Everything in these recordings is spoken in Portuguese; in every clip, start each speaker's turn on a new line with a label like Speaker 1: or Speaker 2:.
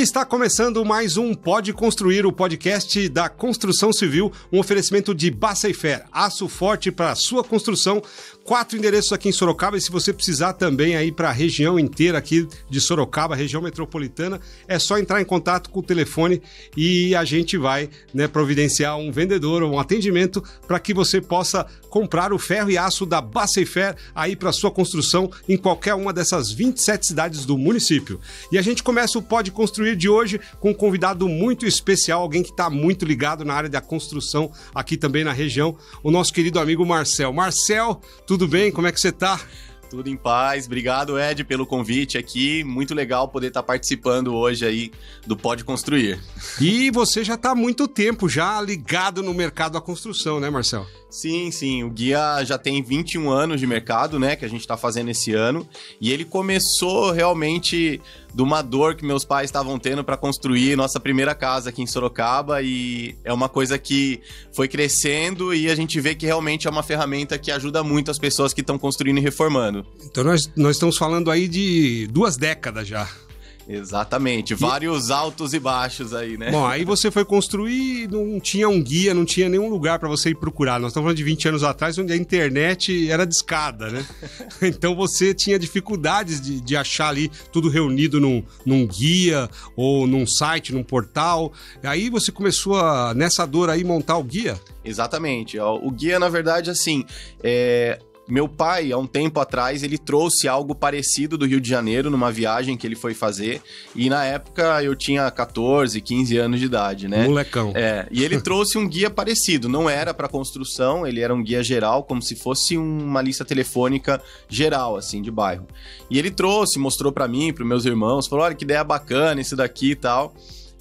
Speaker 1: E está começando mais um Pode Construir, o podcast da construção civil, um oferecimento de Baceifer, aço forte para sua construção. 4 endereços aqui em Sorocaba, e se você precisar também aí para a região inteira aqui de Sorocaba, região metropolitana, é só entrar em contato com o telefone e a gente vai, providenciar um vendedor ou um atendimento para que você possa comprar o ferro e aço da Baceifer aí para sua construção em qualquer uma dessas 27 cidades do município. E a gente começa o Pode Construir de hoje com um convidado muito especial, alguém que está muito ligado na área da construção aqui também na região, o nosso querido amigo Marcel. Marcel, tudo bem? Como é que você está?
Speaker 2: Tudo em paz. Obrigado, Ed, pelo convite aqui. Muito legal poder estar participando hoje aí do Pode Construir.
Speaker 1: E você já está há muito tempo já ligado no mercado da construção, né, Marcel?
Speaker 2: Sim. O Guia já tem 21 anos de mercado, né, que a gente está fazendo esse ano. E ele começou realmente de uma dor que meus pais estavam tendo para construir nossa primeira casa aqui em Sorocaba. E é uma coisa que foi crescendo e a gente vê que realmente é uma ferramenta que ajuda muito as pessoas que estão construindo e reformando.
Speaker 1: Então nós estamos falando aí de 2 décadas já.
Speaker 2: Exatamente, vários altos e baixos aí, né?
Speaker 1: Bom, aí você foi construir, não tinha um guia, não tinha nenhum lugar para você ir procurar. Nós estamos falando de 20 anos atrás, onde a internet era discada, né? Então você tinha dificuldades de achar ali tudo reunido num guia ou num site, num portal. Aí você começou nessa dor aí, montar o guia?
Speaker 2: Exatamente. O guia, na verdade, assim, meu pai, há um tempo atrás, ele trouxe algo parecido do Rio de Janeiro numa viagem que ele foi fazer. E na época eu tinha 14, 15 anos de idade, né?
Speaker 1: Molecão.
Speaker 2: E ele trouxe um guia parecido. Não era para construção, ele era um guia geral, como se fosse uma lista telefônica geral, assim, de bairro. E ele trouxe, mostrou para mim, para meus irmãos, falou, olha que ideia bacana isso daqui e tal.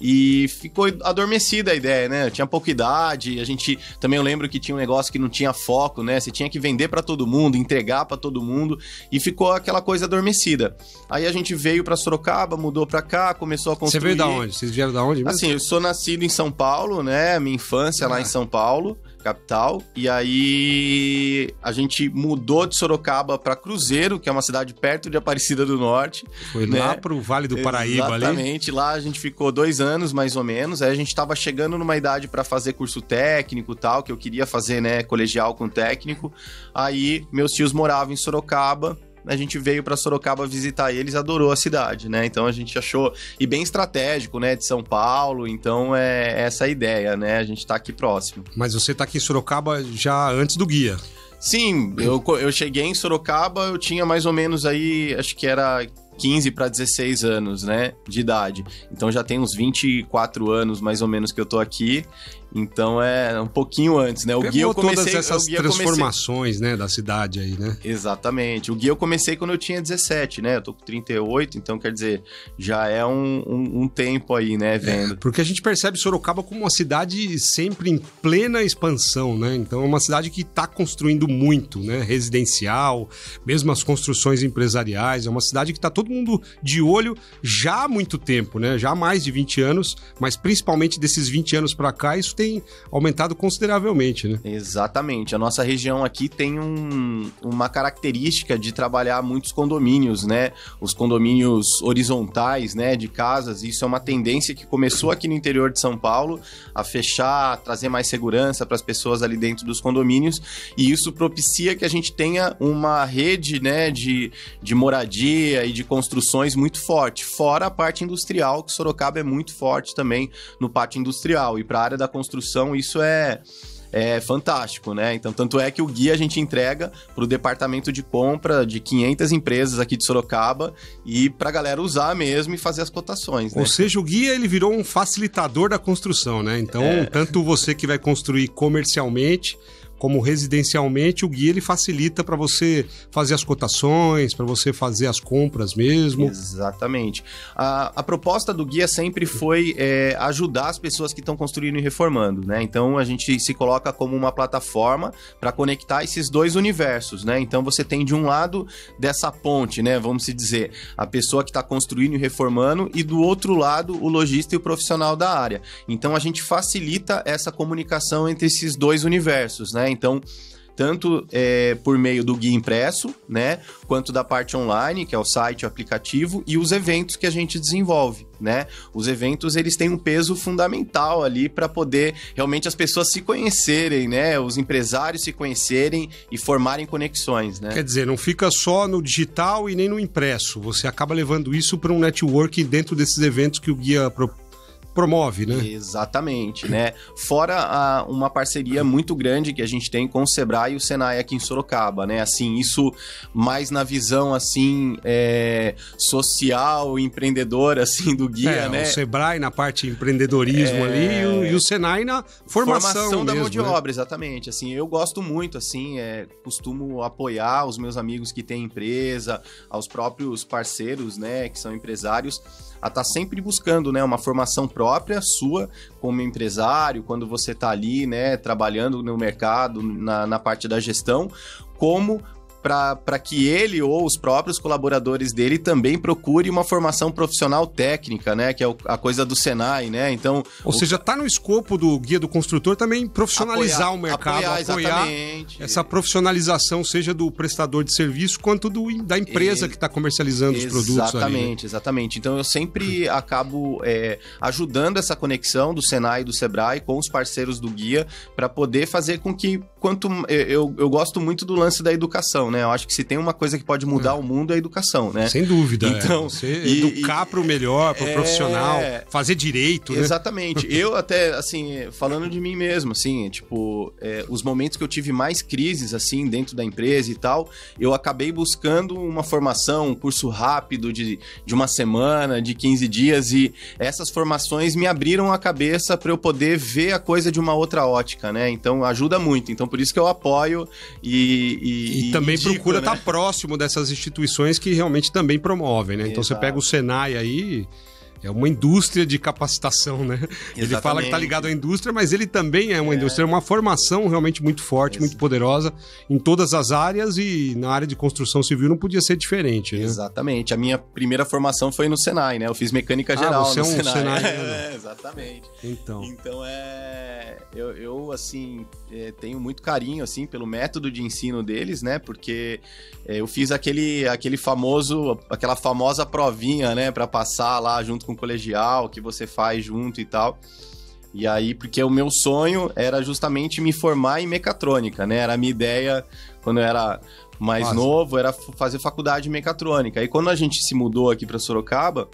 Speaker 2: E ficou adormecida a ideia, né? Eu tinha pouca idade, eu lembro que tinha um negócio que não tinha foco, né? Você tinha que vender pra todo mundo, entregar pra todo mundo, e ficou aquela coisa adormecida. Aí a gente veio pra Sorocaba, mudou pra cá, começou a construir.
Speaker 1: Você veio da onde? Vocês vieram da onde mesmo?
Speaker 2: Assim, eu sou nascido em São Paulo, né? Minha infância lá em São Paulo, capital, e aí a gente mudou de Sorocaba para Cruzeiro, que é uma cidade perto de Aparecida do Norte.
Speaker 1: Foi, né? Lá pro Vale do Paraíba.
Speaker 2: Exatamente, ali. Lá a gente ficou 2 anos, mais ou menos, aí a gente tava chegando numa idade para fazer curso técnico e tal, que eu queria fazer, né, colegial com técnico. Aí meus tios moravam em Sorocaba, a gente veio para Sorocaba visitar eles, adorou a cidade, né? Então a gente achou, e bem estratégico, né, de São Paulo, então é essa a ideia, né? A gente tá aqui próximo.
Speaker 1: Mas você tá aqui em Sorocaba já antes do guia?
Speaker 2: Sim, eu cheguei em Sorocaba, eu tinha mais ou menos aí, acho que era 15 para 16 anos, né, de idade. Então já tem uns 24 anos mais ou menos que eu tô aqui. Então é um pouquinho antes, né? O guia eu comecei...
Speaker 1: todas essas transformações, né, da cidade aí, né?
Speaker 2: Exatamente. O guia eu comecei quando eu tinha 17, né? Eu tô com 38, então quer dizer, já é um tempo aí, né, vendo.
Speaker 1: Porque a gente percebe Sorocaba como uma cidade sempre em plena expansão, né? Então é uma cidade que tá construindo muito, né? Residencial, mesmo as construções empresariais. É uma cidade que tá todo mundo de olho já há muito tempo, né? Já há mais de 20 anos, mas principalmente desses 20 anos para cá, isso tem aumentado consideravelmente, né?
Speaker 2: Exatamente. A nossa região aqui tem uma característica de trabalhar muitos condomínios, né? Os condomínios horizontais, né, de casas. Isso é uma tendência que começou aqui no interior de São Paulo a fechar, a trazer mais segurança para as pessoas ali dentro dos condomínios. E isso propicia que a gente tenha uma rede, né, de moradia e de construções muito forte. Fora a parte industrial, que Sorocaba é muito forte também no pátio industrial. E para a área da construção, isso é fantástico, né? Então, tanto é que o guia a gente entrega para o departamento de compra de 500 empresas aqui de Sorocaba e para a galera usar mesmo e fazer as cotações, né?
Speaker 1: Ou seja, o guia ele virou um facilitador da construção, né? Então, tanto você que vai construir comercialmente como residencialmente, o guia ele facilita para você fazer as cotações, para você fazer as compras mesmo.
Speaker 2: Exatamente. A proposta do guia sempre foi ajudar as pessoas que estão construindo e reformando, né? Então a gente se coloca como uma plataforma para conectar esses dois universos, né? Então você tem de um lado dessa ponte, né? Vamos se dizer, a pessoa que está construindo e reformando, e do outro lado o lojista e o profissional da área. Então a gente facilita essa comunicação entre esses dois universos, né? Então tanto por meio do guia impresso, né, quanto da parte online, que é o site, o aplicativo, e os eventos que a gente desenvolve, né? Os eventos, eles têm um peso fundamental ali para poder realmente as pessoas se conhecerem, né? Os empresários se conhecerem e formarem conexões, né?
Speaker 1: Quer dizer, não fica só no digital e nem no impresso. Você acaba levando isso para um network dentro desses eventos que o guia promove, né?
Speaker 2: Exatamente, né? Fora uma parceria muito grande que a gente tem com o Sebrae e o Senai aqui em Sorocaba, né? Assim, isso mais na visão, assim, social, empreendedora, assim, do guia, né?
Speaker 1: O Sebrae na parte empreendedorismo ali e o Senai na formação
Speaker 2: da
Speaker 1: mesmo,
Speaker 2: mão de obra, exatamente. Assim, eu gosto muito, assim, costumo apoiar os meus amigos que têm empresa, aos próprios parceiros, né, que são empresários, a estar sempre buscando, né, uma formação própria sua como empresário, quando você está ali, né, trabalhando no mercado, na parte da gestão, como para que ele ou os próprios colaboradores dele também procure uma formação profissional técnica, né? Que é a coisa do Senai, né? Então,
Speaker 1: ou seja, está no escopo do Guia do Construtor também profissionalizar o mercado, apoiar essa profissionalização, seja do prestador de serviço quanto da empresa que está comercializando os produtos ali, né?
Speaker 2: Exatamente. Então, eu sempre acabo ajudando essa conexão do Senai e do Sebrae com os parceiros do Guia para poder fazer com que eu gosto muito do lance da educação, né? Eu acho que se tem uma coisa que pode mudar o mundo é a educação, né?
Speaker 1: Sem dúvida.
Speaker 2: Então,
Speaker 1: você educar para o melhor, para o profissional, fazer direito, né?
Speaker 2: Exatamente. Eu até, assim, falando de mim mesmo, assim, tipo, os momentos que eu tive mais crises, assim, dentro da empresa e tal, eu acabei buscando uma formação, um curso rápido de uma semana, de 15 dias, e essas formações me abriram a cabeça para eu poder ver a coisa de uma outra ótica, né? Então, ajuda muito. Então, por isso que eu apoio e
Speaker 1: também
Speaker 2: indico,
Speaker 1: procura
Speaker 2: né?
Speaker 1: estar próximo dessas instituições que realmente também promovem, né? Então, você pega o Senai aí... É uma indústria de capacitação, né? Exatamente. Ele fala que está ligado à indústria, mas ele também é uma indústria, é uma formação realmente muito forte, muito poderosa em todas as áreas, e na área de construção civil não podia ser diferente, né?
Speaker 2: Exatamente. A minha primeira formação foi no Senai, né? Eu fiz mecânica geral
Speaker 1: você
Speaker 2: no
Speaker 1: é um
Speaker 2: Senai. Exatamente.
Speaker 1: Então
Speaker 2: eu assim, tenho muito carinho, assim, pelo método de ensino deles, né? Porque eu fiz aquela famosa provinha, né? Para passar lá junto com o colegial, que você faz junto e tal. E aí, porque o meu sonho era justamente me formar em mecatrônica, né? Era a minha ideia, quando eu era mais novo, era fazer faculdade de mecatrônica. Aí, quando a gente se mudou aqui para Sorocaba,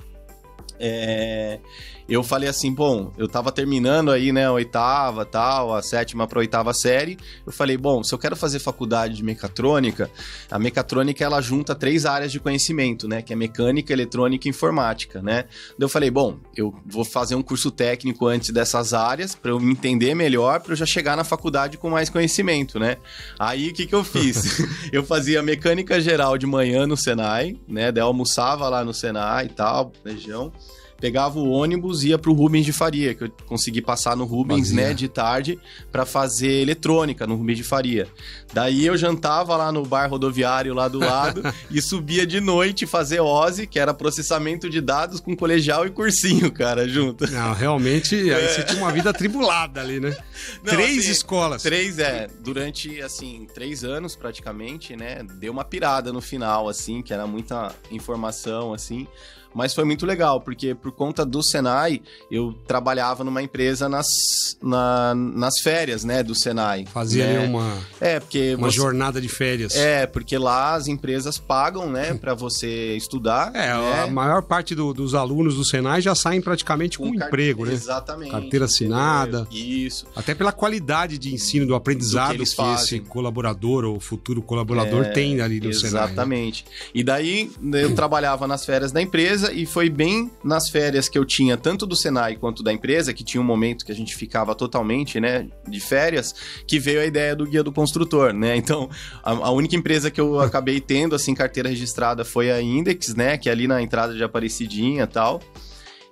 Speaker 2: eu falei assim, bom, eu tava terminando aí, né, a oitava, tal, a sétima pra oitava série. Eu falei, bom, se eu quero fazer faculdade de mecatrônica, a mecatrônica, ela junta 3 áreas de conhecimento, né, que é mecânica, eletrônica e informática, né. Daí eu falei, bom, eu vou fazer um curso técnico antes dessas áreas, pra eu me entender melhor, pra eu já chegar na faculdade com mais conhecimento, né. Aí, o que eu fiz? Eu fazia mecânica geral de manhã no Senai, né, daí eu almoçava lá no Senai e tal, região. Pegava o ônibus e ia pro Rubens de Faria, que eu consegui passar no Rubens, né, de tarde, para fazer eletrônica no Rubens de Faria. Daí eu jantava lá no bar rodoviário lá do lado e subia de noite fazer OSI, que era processamento de dados com colegial e cursinho, cara, junto.
Speaker 1: Não, realmente, aí você tinha uma vida atribulada ali, né? Não, 3 assim, escolas.
Speaker 2: 3, durante, assim, 3 anos praticamente, né, deu uma pirada no final, assim, que era muita informação, assim. Mas foi muito legal, porque por conta do Senai, eu trabalhava numa empresa nas férias, né, do Senai.
Speaker 1: Fazia ali uma jornada de férias.
Speaker 2: Porque lá as empresas pagam, né, para você estudar. Né?
Speaker 1: A maior parte dos alunos do Senai já saem praticamente com emprego, né?
Speaker 2: Exatamente.
Speaker 1: Carteira assinada.
Speaker 2: Isso.
Speaker 1: Até pela qualidade de ensino, do aprendizado que esse colaborador ou futuro colaborador tem ali no Senai.
Speaker 2: Exatamente. Né? E daí, eu trabalhava nas férias da empresa, e foi bem nas férias que eu tinha, tanto do Senai quanto da empresa, que tinha um momento que a gente ficava totalmente, né, de férias, que veio a ideia do Guia do Construtor, né? Então, a única empresa que eu acabei tendo, assim, carteira registrada foi a Index, né, que é ali na entrada de Aparecidinha e tal.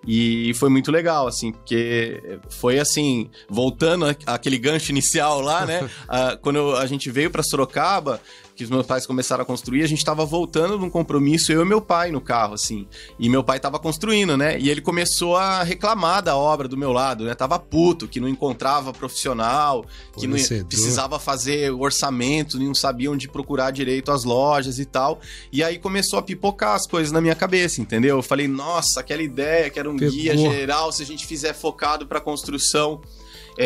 Speaker 2: E foi muito legal, assim, porque foi assim, voltando àquele gancho inicial lá, né? Quando a gente veio para Sorocaba, que os meus pais começaram a construir, a gente tava voltando de um compromisso, eu e meu pai no carro, assim. E meu pai tava construindo, né? E ele começou a reclamar da obra do meu lado, né? Tava puto, que não encontrava profissional, que não precisava fazer orçamento, não sabia onde procurar direito as lojas e tal. E aí começou a pipocar as coisas na minha cabeça, entendeu? Eu falei, nossa, aquela ideia que era um guia geral, se a gente fizer focado pra construção,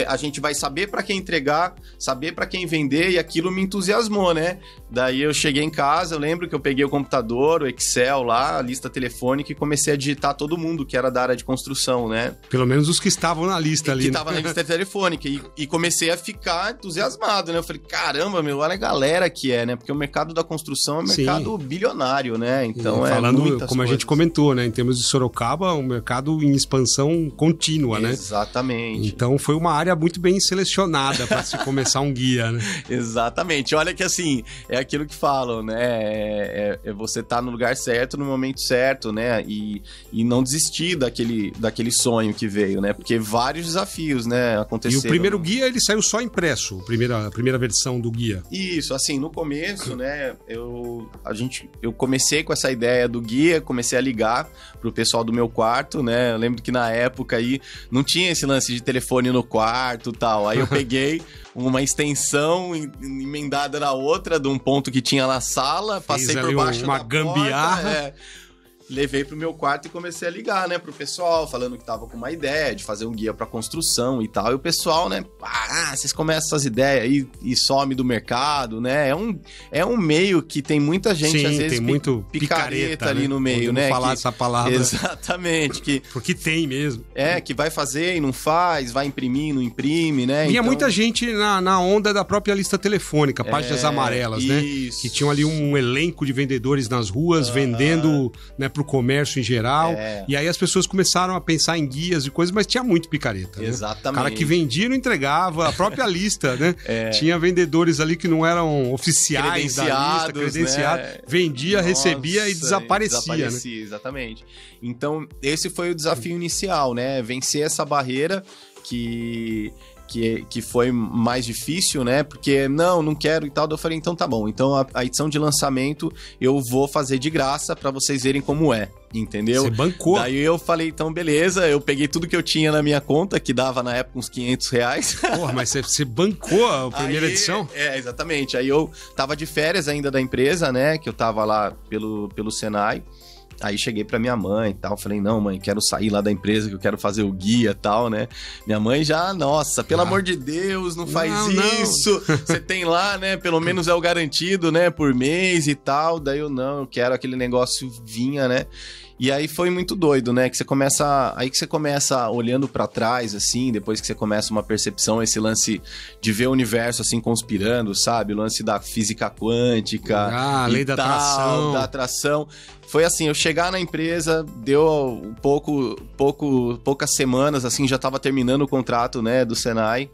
Speaker 2: a gente vai saber para quem entregar, saber para quem vender, e aquilo me entusiasmou, né? Daí eu cheguei em casa, eu lembro que eu peguei o computador, o Excel lá, a lista telefônica, e comecei a digitar todo mundo que era da área de construção, né?
Speaker 1: Pelo menos os que estavam na lista ali.
Speaker 2: Que estavam na lista telefônica. E comecei a ficar entusiasmado, né? Eu falei, caramba, meu, olha a galera que né? Porque o mercado da construção é um mercado bilionário, né? Então
Speaker 1: falando, como a gente comentou, né? Em termos de Sorocaba, um mercado em expansão contínua, né?
Speaker 2: Exatamente.
Speaker 1: Então foi uma área muito bem selecionada para se começar um guia, né?
Speaker 2: Exatamente. Olha que assim, é aquilo que falam, né? É você estar no lugar certo, no momento certo, né? E não desistir daquele sonho que veio, né? Porque vários desafios, né, aconteceram.
Speaker 1: E o primeiro guia, ele saiu só impresso, a primeira versão do guia.
Speaker 2: Isso, assim, no começo, né, eu comecei com essa ideia do guia, comecei a ligar pro pessoal do meu quarto, né? Eu lembro que na época aí não tinha esse lance de telefone no quarto e tal. Aí eu peguei uma extensão emendada na outra de um ponto que tinha na sala, passei por baixo
Speaker 1: uma
Speaker 2: da
Speaker 1: gambiarra.
Speaker 2: porta, levei pro meu quarto e comecei a ligar, né, pro pessoal, falando que tava com uma ideia de fazer um guia pra construção e tal. E o pessoal, né, vocês começam essas ideias aí e some do mercado, né? É um meio que tem muita gente, às vezes,
Speaker 1: tem muito picareta
Speaker 2: ali, né, no meio, né?
Speaker 1: Falar essa palavra.
Speaker 2: Exatamente.
Speaker 1: Porque tem mesmo.
Speaker 2: Que vai fazer e não faz, vai imprimir, não imprime, né?
Speaker 1: Vinha muita gente na onda da própria lista telefônica, páginas amarelas, né? Que tinham ali um elenco de vendedores nas ruas, vendendo, né, pro comércio em geral. E aí as pessoas começaram a pensar em guias e coisas, mas tinha muito picareta.
Speaker 2: Exatamente.
Speaker 1: Né? O cara que vendia e não entregava, a própria lista, né? Tinha vendedores ali que não eram oficiais da lista, credenciados. Né? Vendia, recebia e desaparecia. Né?
Speaker 2: Exatamente. Então, esse foi o desafio inicial, né? Vencer essa barreira que foi mais difícil, né? Porque não quero e tal. Eu falei, então tá bom. Então a edição de lançamento eu vou fazer de graça pra vocês verem como é, entendeu?
Speaker 1: Você bancou.
Speaker 2: Daí eu falei, então beleza. Eu peguei tudo que eu tinha na minha conta, que dava na época uns R$500.
Speaker 1: Porra, mas você bancou a primeira edição?
Speaker 2: Exatamente. Aí eu tava de férias ainda da empresa, né? Que eu tava lá pelo Senai. Aí cheguei pra minha mãe e tal, falei, não, mãe, quero sair lá da empresa, que eu quero fazer o guia e tal, né? Minha mãe já, nossa, pelo amor de Deus, não faz isso. Você tem lá, né, pelo menos é o garantido, né, por mês e tal. Daí eu quero aquele negócio vinha, né? E aí foi muito doido, né? Que você começa olhando pra trás, assim, depois que você começa uma percepção, esse lance de ver o universo, assim, conspirando, sabe? O lance da física quântica.
Speaker 1: Lei da atração.
Speaker 2: Da atração. Foi assim, eu chegar na empresa, deu poucas semanas, assim, já tava terminando o contrato, né, do Senai.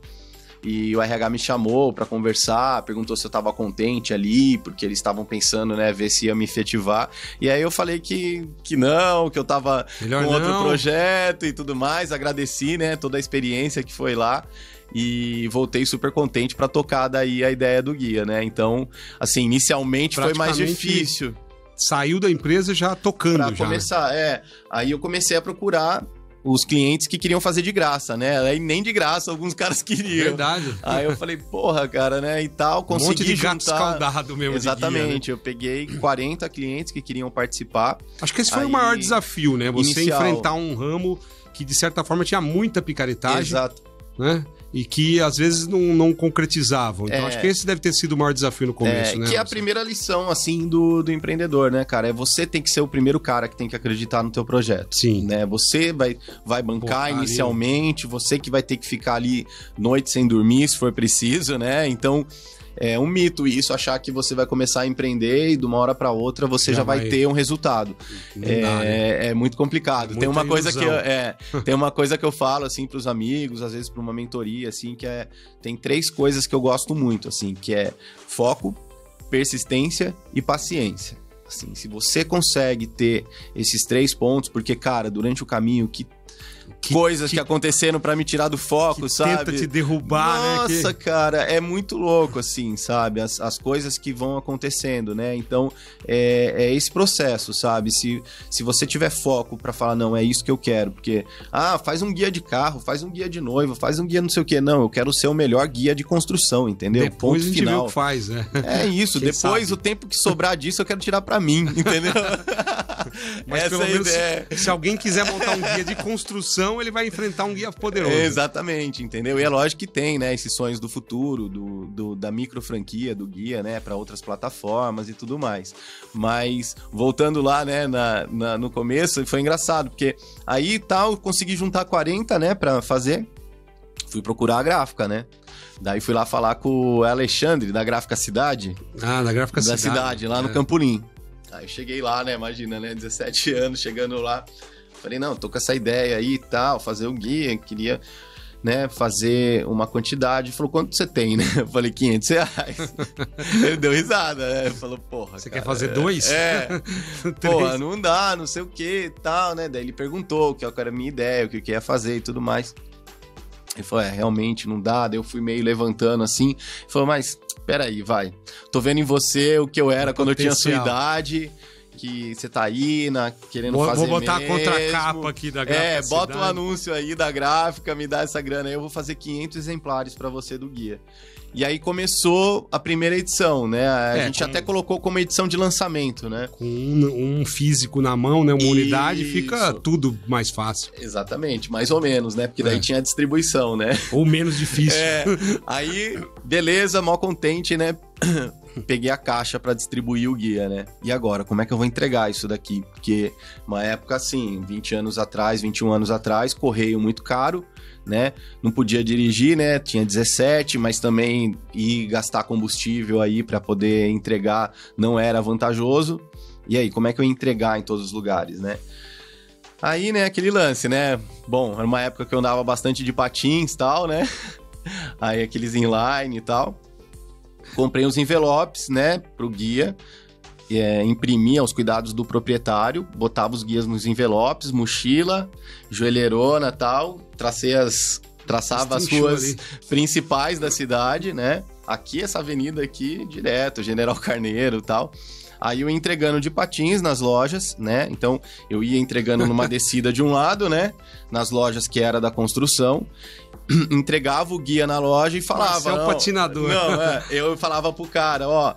Speaker 2: E o RH me chamou pra conversar, perguntou se eu tava contente ali, porque eles estavam pensando, né, ver se ia me efetivar. E aí eu falei que não, que eu tava com outro projeto e tudo mais. Agradeci, né, toda a experiência que foi lá. E voltei super contente pra tocar daí a ideia do guia, né? Então, assim, inicialmente foi mais difícil.
Speaker 1: Saiu da empresa já tocando,
Speaker 2: pra começar, Aí eu comecei a procurar os clientes que queriam fazer de graça, né? Aí nem de graça alguns caras queriam.
Speaker 1: Verdade.
Speaker 2: Aí eu falei, porra, cara, né? E tal, consegui
Speaker 1: monte de
Speaker 2: juntar...
Speaker 1: gato escaldado mesmo.
Speaker 2: Exatamente.
Speaker 1: De guia, né?
Speaker 2: Eu peguei 40 clientes que queriam participar.
Speaker 1: Acho que esse foi o maior desafio, né? Você enfrentar um ramo que, de certa forma, tinha muita picaretagem.
Speaker 2: Exato.
Speaker 1: Né? E que às vezes não concretizavam. Então acho que esse deve ter sido o maior desafio no começo, né?
Speaker 2: Que é a primeira lição, assim, do empreendedor, né, cara? Você tem que ser o primeiro cara que tem que acreditar no teu projeto.
Speaker 1: Sim.
Speaker 2: Né? Você vai bancar inicialmente, você que vai ter que ficar ali noite sem dormir, se for preciso, né? Então... é um mito isso, achar que você vai começar a empreender e de uma hora para outra você já vai ter um resultado. É muito complicado. Tem uma coisa tem uma coisa que eu falo assim para os amigos, às vezes para uma mentoria assim, que tem 3 coisas que eu gosto muito, assim, que é foco, persistência e paciência. Assim, se você consegue ter esses 3 pontos, porque cara, durante o caminho coisas que aconteceram pra me tirar do foco, sabe?
Speaker 1: Tenta te derrubar, né?
Speaker 2: Nossa, cara, é muito louco, assim, sabe? As coisas que vão acontecendo, né? Então, é esse processo, sabe? Se você tiver foco pra falar, não, é isso que eu quero, porque, faz um guia de carro, faz um guia de noiva, faz um guia não sei o quê. Não, eu quero ser o melhor guia de construção, entendeu?
Speaker 1: Depois
Speaker 2: Ponto
Speaker 1: a gente
Speaker 2: final.
Speaker 1: vê o que faz, né?
Speaker 2: É isso,
Speaker 1: Quem
Speaker 2: depois
Speaker 1: sabe?
Speaker 2: o tempo que sobrar disso eu quero tirar pra mim, entendeu?
Speaker 1: Mas
Speaker 2: essa
Speaker 1: pelo
Speaker 2: é a
Speaker 1: menos,
Speaker 2: ideia.
Speaker 1: se alguém quiser montar um guia de construção, ele vai enfrentar um guia poderoso.
Speaker 2: Exatamente, entendeu? E é lógico que tem, né, esses sonhos do futuro, da micro franquia, do guia, né, para outras plataformas e tudo mais. Mas, voltando lá, né, no começo, foi engraçado, porque aí tal, consegui juntar 40, né, pra fazer, fui procurar a gráfica, né? Daí fui lá falar com o Alexandre, da Gráfica Cidade.
Speaker 1: Da Gráfica
Speaker 2: Da cidade, lá no Campolim. Aí eu cheguei lá, né, imagina, né, 17 anos, chegando lá. Falei, não, tô com essa ideia aí e tal, fazer o guia, queria, né, fazer uma quantidade. Ele falou, quanto você tem, né? Eu falei, R$500. Ele deu risada, né? Ele falou, porra,
Speaker 1: Você
Speaker 2: cara,
Speaker 1: quer fazer 2?
Speaker 2: Porra, não dá, não sei o que e tal, né? Daí ele perguntou o que era a minha ideia, o que eu ia fazer e tudo mais. Ele falou, realmente não dá. Daí eu fui meio levantando assim. Ele falou, mas peraí, vai. Tô vendo em você o que eu era quando eu tinha a sua idade, que você tá aí querendo fazer mesmo.
Speaker 1: Vou botar a contracapa aqui da Gráfica
Speaker 2: bota um anúncio aí da gráfica, me dá essa grana aí, eu vou fazer 500 exemplares pra você do guia. E aí começou a primeira edição, né? A gente até colocou como edição de lançamento, né?
Speaker 1: Com um físico na mão, né? Uma unidade, fica tudo mais fácil.
Speaker 2: Exatamente, mais ou menos, né? Porque daí tinha a distribuição, né?
Speaker 1: Ou menos difícil.
Speaker 2: Aí, beleza, mó contente, né? Peguei a caixa pra distribuir o guia, né? E agora, como é que eu vou entregar isso daqui? Porque uma época assim, 20 anos atrás, 21 anos atrás, correio muito caro, né? Não podia dirigir, né? Tinha 17, mas também ir gastar combustível aí pra poder entregar não era vantajoso. E aí, como é que eu ia entregar em todos os lugares, né? Aí, né, aquele lance, né? Bom, era uma época que eu andava bastante de patins e tal, né? Aí aqueles inline e tal. Comprei uns envelopes, né, pro guia, imprimia aos cuidados do proprietário, botava os guias nos envelopes, mochila, joelheirona e tal, traçava as ruas principais da cidade, né, aqui essa avenida aqui, direto, General Carneiro e tal. Aí eu ia entregando de patins nas lojas, né? Então eu ia entregando numa descida de um lado, né? Nas lojas que era da construção. Entregava o guia na loja e falava...
Speaker 1: Você é um patinador.
Speaker 2: Não, eu falava pro cara, ó,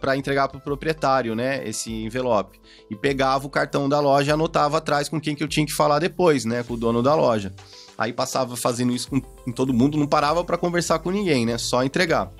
Speaker 2: pra entregar pro proprietário, né? Esse envelope. E pegava o cartão da loja e anotava atrás com quem que eu tinha que falar depois, né? Com o dono da loja. Aí passava fazendo isso com todo mundo, não parava pra conversar com ninguém, né? Só entregar.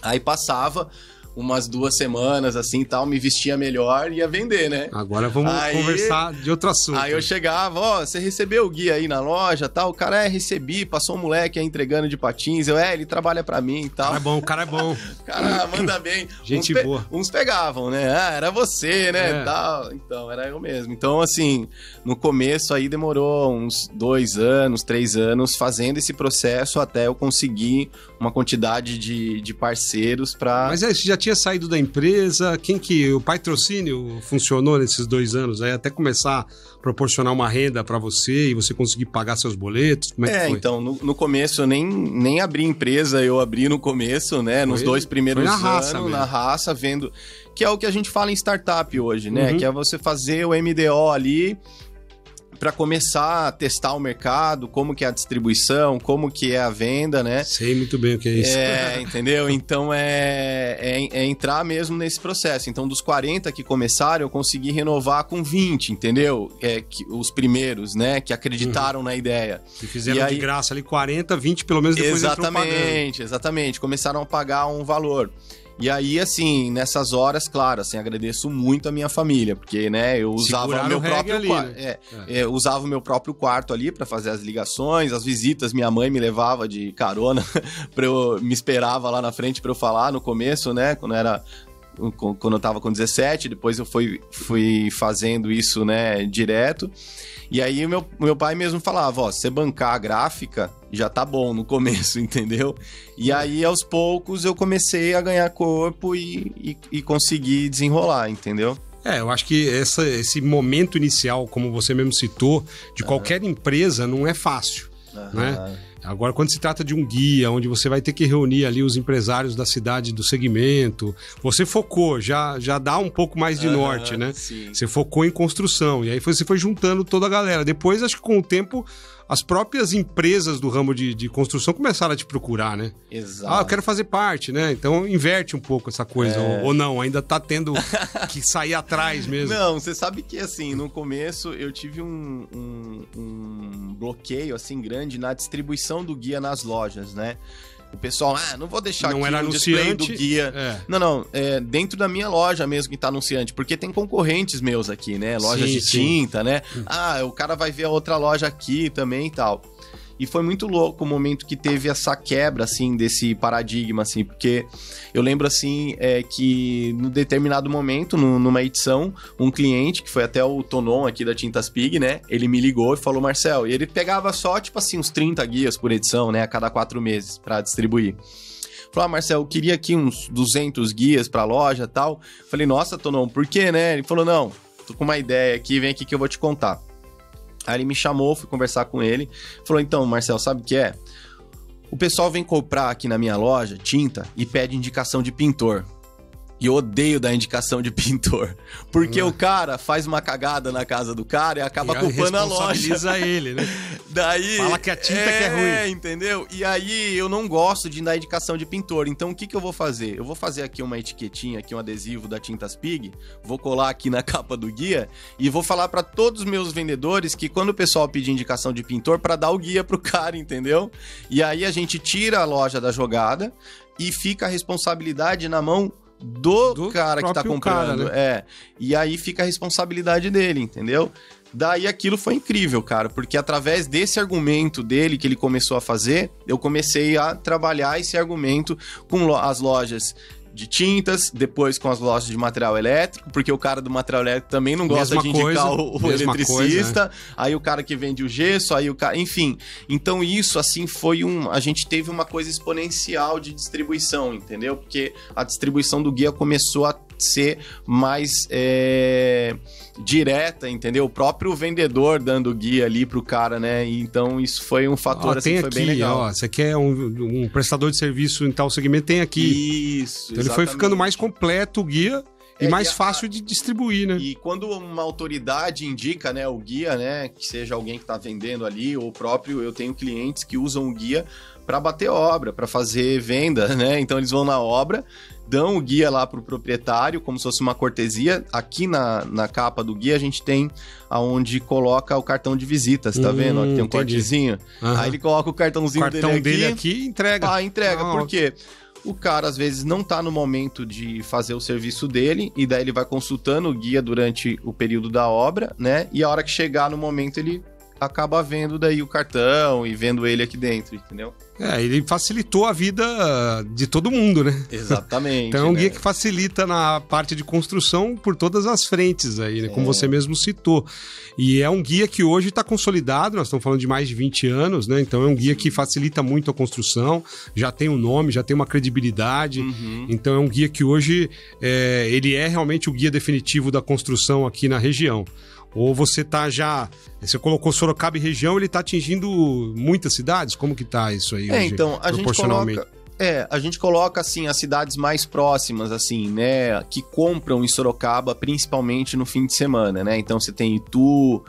Speaker 2: Aí passava umas 2 semanas, assim, e tal, me vestia melhor e ia vender, né?
Speaker 1: Agora vamos conversar de outro assunto.
Speaker 2: Aí eu chegava, ó, você recebeu o guia aí na loja, tal? O cara, recebi, passou um moleque aí entregando de patins, ele trabalha pra mim e tal.
Speaker 1: O cara é bom.
Speaker 2: Cara, manda bem.
Speaker 1: Gente boa.
Speaker 2: Uns pegavam, né? Era você, né? Tal. Então, era eu mesmo. Então, assim, no começo aí demorou uns 2 anos, 3 anos fazendo esse processo até eu conseguir uma quantidade de parceiros pra...
Speaker 1: Mas você já tinha saído da empresa? O patrocínio funcionou nesses 2 anos aí, até começar a proporcionar uma renda pra você e você conseguir pagar seus boletos? Como é que foi?
Speaker 2: Então, no começo eu nem abri empresa, eu abri no começo, né? Nos 2 primeiros anos, na raça, vendo... Que é o que a gente fala em startup hoje, né? Que é você fazer o MDO ali para começar a testar o mercado, como que é a distribuição, como que é a venda, né?
Speaker 1: Sei muito bem o que é isso.
Speaker 2: Entendeu? Então é entrar mesmo nesse processo. Então dos 40 que começaram, eu consegui renovar com 20, entendeu? Os primeiros, né? Que acreditaram na ideia.
Speaker 1: Que fizeram de graça ali 40, 20 pelo menos depois entrou pagando.
Speaker 2: Exatamente. Começaram a pagar um valor. E aí, assim, nessas horas, claro, assim, agradeço muito a minha família, porque, né, eu usava o meu próprio quarto. Usava o meu próprio quarto ali pra fazer as ligações, as visitas, minha mãe me levava de carona, me esperava lá na frente pra eu falar no começo, né, quando eu tava com 17, depois eu fui fazendo isso, né, direto. E aí meu pai mesmo falava, ó, se você bancar a gráfica, já tá bom no começo, entendeu? E aí, aos poucos, eu comecei a ganhar corpo e consegui desenrolar, entendeu?
Speaker 1: Eu acho que esse momento inicial, como você mesmo citou, de qualquer empresa, não é fácil, né? Agora, quando se trata de um guia, onde você vai ter que reunir ali os empresários da cidade, do segmento, você focou, já dá um pouco mais de norte, né?
Speaker 2: Sim.
Speaker 1: Você focou em construção, e aí você foi juntando toda a galera. Depois, acho que com o tempo, as próprias empresas do ramo de construção começaram a te procurar, né?
Speaker 2: Exato.
Speaker 1: Eu quero fazer parte, né? Então, inverte um pouco essa coisa. Ou não, ainda tá tendo que sair atrás mesmo.
Speaker 2: Não, você sabe que, assim, no começo eu tive um bloqueio, assim, grande na distribuição do guia nas lojas, né? O pessoal, não vou deixar
Speaker 1: não
Speaker 2: aqui
Speaker 1: era
Speaker 2: um display do
Speaker 1: anunciante,
Speaker 2: guia. Não, dentro da minha loja mesmo que tá anunciante, porque tem concorrentes meus aqui, né? Lojas de tinta, né? O cara vai ver a outra loja aqui também e tal. E foi muito louco o momento que teve essa quebra, assim, desse paradigma, assim, porque eu lembro, assim, que no determinado momento, numa edição, um cliente, que foi até o Tonon aqui da Tintas Pig, né, ele me ligou e falou, Marcel, e ele pegava só, tipo assim, uns 30 guias por edição, né, a cada 4 meses pra distribuir. Falou, Marcel, eu queria aqui uns 200 guias pra loja e tal. Falei, nossa, Tonon, por quê, né? Ele falou, não, tô com uma ideia aqui, vem aqui que eu vou te contar. Aí ele me chamou, fui conversar com ele. Falou, então, Marcel, sabe o que é? O pessoal vem comprar aqui na minha loja tinta e pede indicação de pintor. E eu odeio dar indicação de pintor. Porque o cara faz uma cagada na casa do cara e acaba culpando a loja.
Speaker 1: Responsabiliza ele, né?
Speaker 2: Daí,
Speaker 1: fala que a tinta que é ruim.
Speaker 2: Entendeu? E aí eu não gosto de dar indicação de pintor. Então o que eu vou fazer? Eu vou fazer aqui uma etiquetinha, aqui um adesivo da Tintas Pig, vou colar aqui na capa do guia e vou falar para todos os meus vendedores que quando o pessoal pedir indicação de pintor, para dar o guia pro cara, entendeu? E aí a gente tira a loja da jogada e fica a responsabilidade na mão do cara que tá comprando.
Speaker 1: Cara, né?
Speaker 2: E aí fica a responsabilidade dele, entendeu? Daí aquilo foi incrível, cara, porque através desse argumento dele que ele começou a fazer, eu comecei a trabalhar esse argumento com as lojas de tintas, depois com as lojas de material elétrico, porque o cara do material elétrico também não gosta de indicar o eletricista, aí o cara que vende o gesso, aí o cara... Enfim, então isso, assim, foi a gente teve uma coisa exponencial de distribuição, entendeu? Porque a distribuição do guia começou a ser mais direta, entendeu? O próprio vendedor dando guia ali pro cara, né? E então isso foi um fator assim, que foi bem legal.
Speaker 1: Você quer um prestador de serviço em tal segmento, tem aqui.
Speaker 2: Isso,
Speaker 1: então ele foi ficando mais completo o guia e mais fácil de distribuir, né?
Speaker 2: E quando uma autoridade indica, né, o guia, né, que seja alguém que tá vendendo ali, ou próprio, eu tenho clientes que usam o guia para bater obra, para fazer venda, né? Então eles vão na obra, dão o guia lá pro proprietário, como se fosse uma cortesia. Aqui na capa do guia a gente tem aonde coloca o cartão de visitas, tá vendo? Aqui tem um cortezinho. Aí ele coloca o cartãozinho dele aqui e entrega. Entrega. Por quê? O cara, às vezes, não tá no momento de fazer o serviço dele, e daí ele vai consultando o guia durante o período da obra, né? E a hora que chegar no momento, ele acaba vendo daí o cartão e vendo ele aqui dentro, entendeu?
Speaker 1: Ele facilitou a vida de todo mundo, né?
Speaker 2: Exatamente.
Speaker 1: Então é um guia que facilita na parte de construção por todas as frentes aí, né? Como você mesmo citou. E é um guia que hoje está consolidado, nós estamos falando de mais de 20 anos, né? Então é um guia que facilita muito a construção, já tem um nome, já tem uma credibilidade. Então é um guia que hoje ele é realmente o guia definitivo da construção aqui na região. Ou você colocou Sorocaba e região, ele tá atingindo muitas cidades? Como que tá isso aí hoje,
Speaker 2: então,
Speaker 1: proporcionalmente?
Speaker 2: A gente coloca, assim, as cidades mais próximas, assim, né, que compram em Sorocaba, principalmente no fim de semana, né? Então você tem Itu,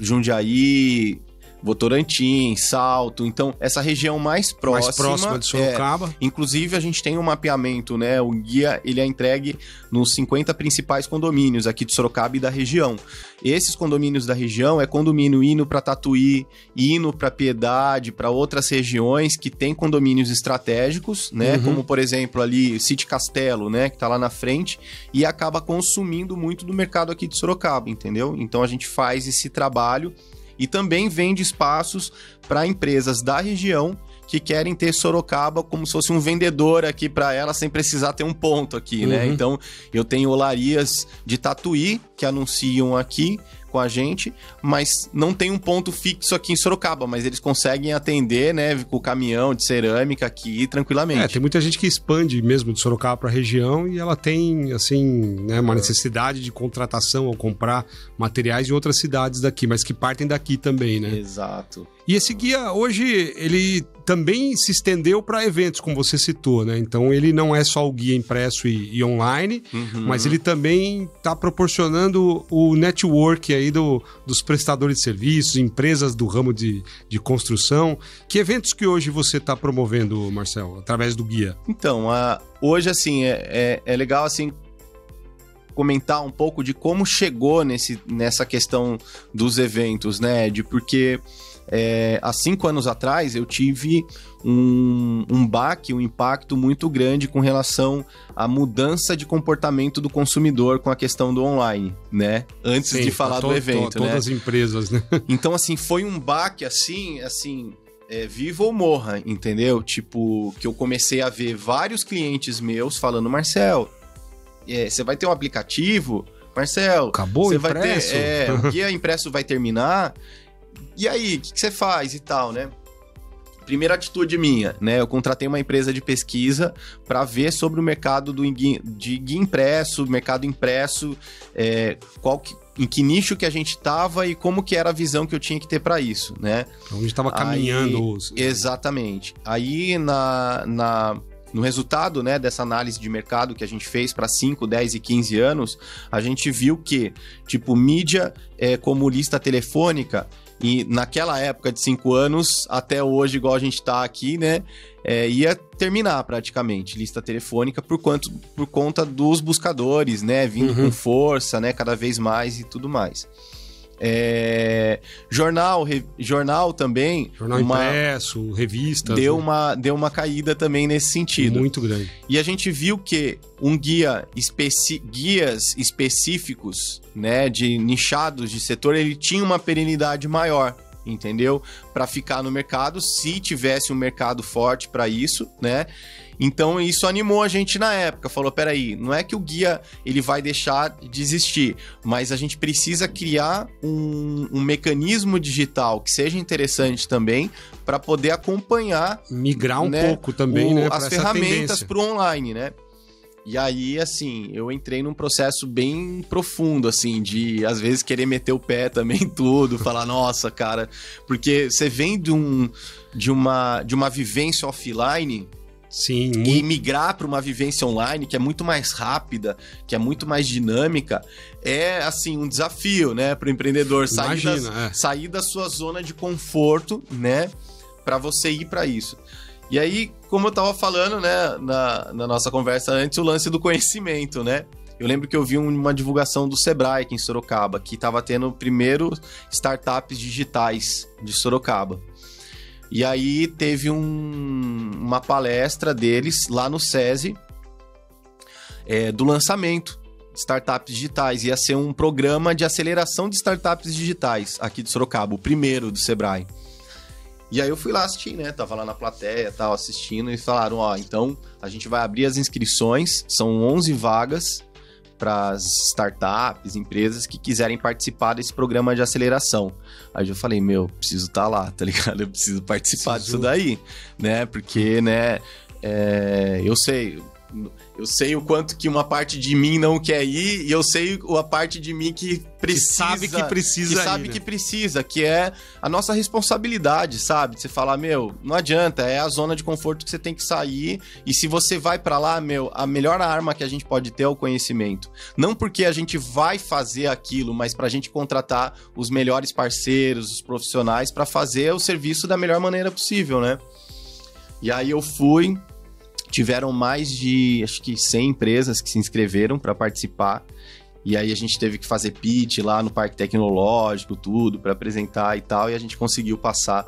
Speaker 2: Jundiaí, Votorantim, Salto, então essa região mais próxima
Speaker 1: de Sorocaba.
Speaker 2: Inclusive a gente tem um mapeamento, né? O guia ele é entregue nos 50 principais condomínios aqui de Sorocaba e da região. Esses condomínios da região é condomínio indo para Tatuí, indo para Piedade, para outras regiões que tem condomínios estratégicos, né? Como por exemplo ali City Castelo, né? Que tá lá na frente e acaba consumindo muito do mercado aqui de Sorocaba, entendeu? Então a gente faz esse trabalho. E também vende espaços para empresas da região que querem ter Sorocaba como se fosse um vendedor aqui para ela, sem precisar ter um ponto aqui, né? Então, eu tenho olarias de Tatuí que anunciam aqui com a gente, mas não tem um ponto fixo aqui em Sorocaba, mas eles conseguem atender, né, com o caminhão de cerâmica aqui tranquilamente.
Speaker 1: Tem muita gente que expande mesmo de Sorocaba para a região e ela tem, assim, né, uma necessidade de contratação ou comprar materiais em outras cidades daqui, mas que partem daqui também, né?
Speaker 2: Exato.
Speaker 1: E esse guia, hoje, ele também se estendeu para eventos, como você citou, né? Então, ele não é só o guia impresso e online, mas ele também está proporcionando o network aí dos prestadores de serviços, empresas do ramo de construção. Que eventos que hoje você está promovendo, Marcel, através do guia?
Speaker 2: Então, hoje, assim, é legal, assim, comentar um pouco de como chegou nessa questão dos eventos, né? Porque há 5 anos atrás eu tive um baque, um impacto muito grande com relação à mudança de comportamento do consumidor com a questão do online, né? Antes de falar do evento, né?
Speaker 1: Todas as empresas, né?
Speaker 2: Então, assim, foi um baque, assim, viva ou morra, entendeu? Tipo, que eu comecei a ver vários clientes meus falando, Marcel, você vai ter um aplicativo? Marcel,
Speaker 1: acabou o impresso?
Speaker 2: O guia impresso vai terminar? E aí, o que você faz e tal, né? Primeira atitude minha, né? Eu contratei uma empresa de pesquisa para ver sobre o mercado de guia impresso, mercado impresso, em que nicho que a gente estava e como que era a visão que eu tinha que ter para isso, né?
Speaker 1: Onde estava caminhando.
Speaker 2: Exatamente. Aí, no resultado, né, dessa análise de mercado que a gente fez para 5, 10 e 15 anos, a gente viu que, tipo, mídia como lista telefônica, e naquela época de 5 anos, até hoje, igual a gente tá aqui, né, ia terminar praticamente, lista telefônica, por conta dos buscadores, né, vindo com força, né, cada vez mais e tudo mais. Jornal também. Jornal
Speaker 1: impresso, revistas.
Speaker 2: Deu uma caída também nesse sentido.
Speaker 1: Muito grande.
Speaker 2: E a gente viu que guias específicos, né, de nichados de setor, ele tinha uma perenidade maior, entendeu? Para ficar no mercado, se tivesse um mercado forte para isso, né? Então, isso animou a gente na época. Falou, peraí, não é que o guia ele vai deixar de existir, mas a gente precisa criar um mecanismo digital que seja interessante também para poder acompanhar...
Speaker 1: Migrar um pouco também, né?
Speaker 2: As ferramentas para o online, né? E aí, assim, eu entrei num processo bem profundo, assim, de, às vezes, querer meter o pé também tudo, falar, nossa, cara... Porque você vem de uma vivência offline...
Speaker 1: Sim,
Speaker 2: e migrar para uma vivência online que é muito mais rápida, que é muito mais dinâmica, é assim um desafio, né, para o empreendedor sair da sua zona de conforto, né, para você ir para isso. E aí, como eu estava falando, né, na nossa conversa antes, o lance do conhecimento, né? Eu lembro que eu vi uma divulgação do Sebrae aqui em Sorocaba, que estava tendo o primeiro startups digitais de Sorocaba. E aí teve uma palestra deles lá no SESI do lançamento de startups digitais. Ia ser um programa de aceleração de startups digitais aqui de Sorocaba, o primeiro do Sebrae. E aí eu fui lá assistir, né? Tava lá na plateia, tal, assistindo, e falaram, então a gente vai abrir as inscrições, são 11 vagas para as startups, empresas que quiserem participar desse programa de aceleração. Aí eu falei, preciso estar lá, tá ligado? Eu preciso participar disso daí, né? Porque, né, eu sei o quanto que uma parte de mim não quer ir e eu sei a parte de mim que precisa... Que sabe que precisa, que é a nossa responsabilidade, sabe? Você falar, não adianta, é a zona de conforto que você tem que sair e se você vai pra lá, a melhor arma que a gente pode ter é o conhecimento. Não porque a gente vai fazer aquilo, mas pra gente contratar os melhores parceiros, os profissionais pra fazer o serviço da melhor maneira possível, né? E aí eu fui... Tiveram mais de, acho que 100 empresas que se inscreveram para participar. E aí a gente teve que fazer pitch lá no Parque Tecnológico, tudo, para apresentar e tal. E a gente conseguiu passar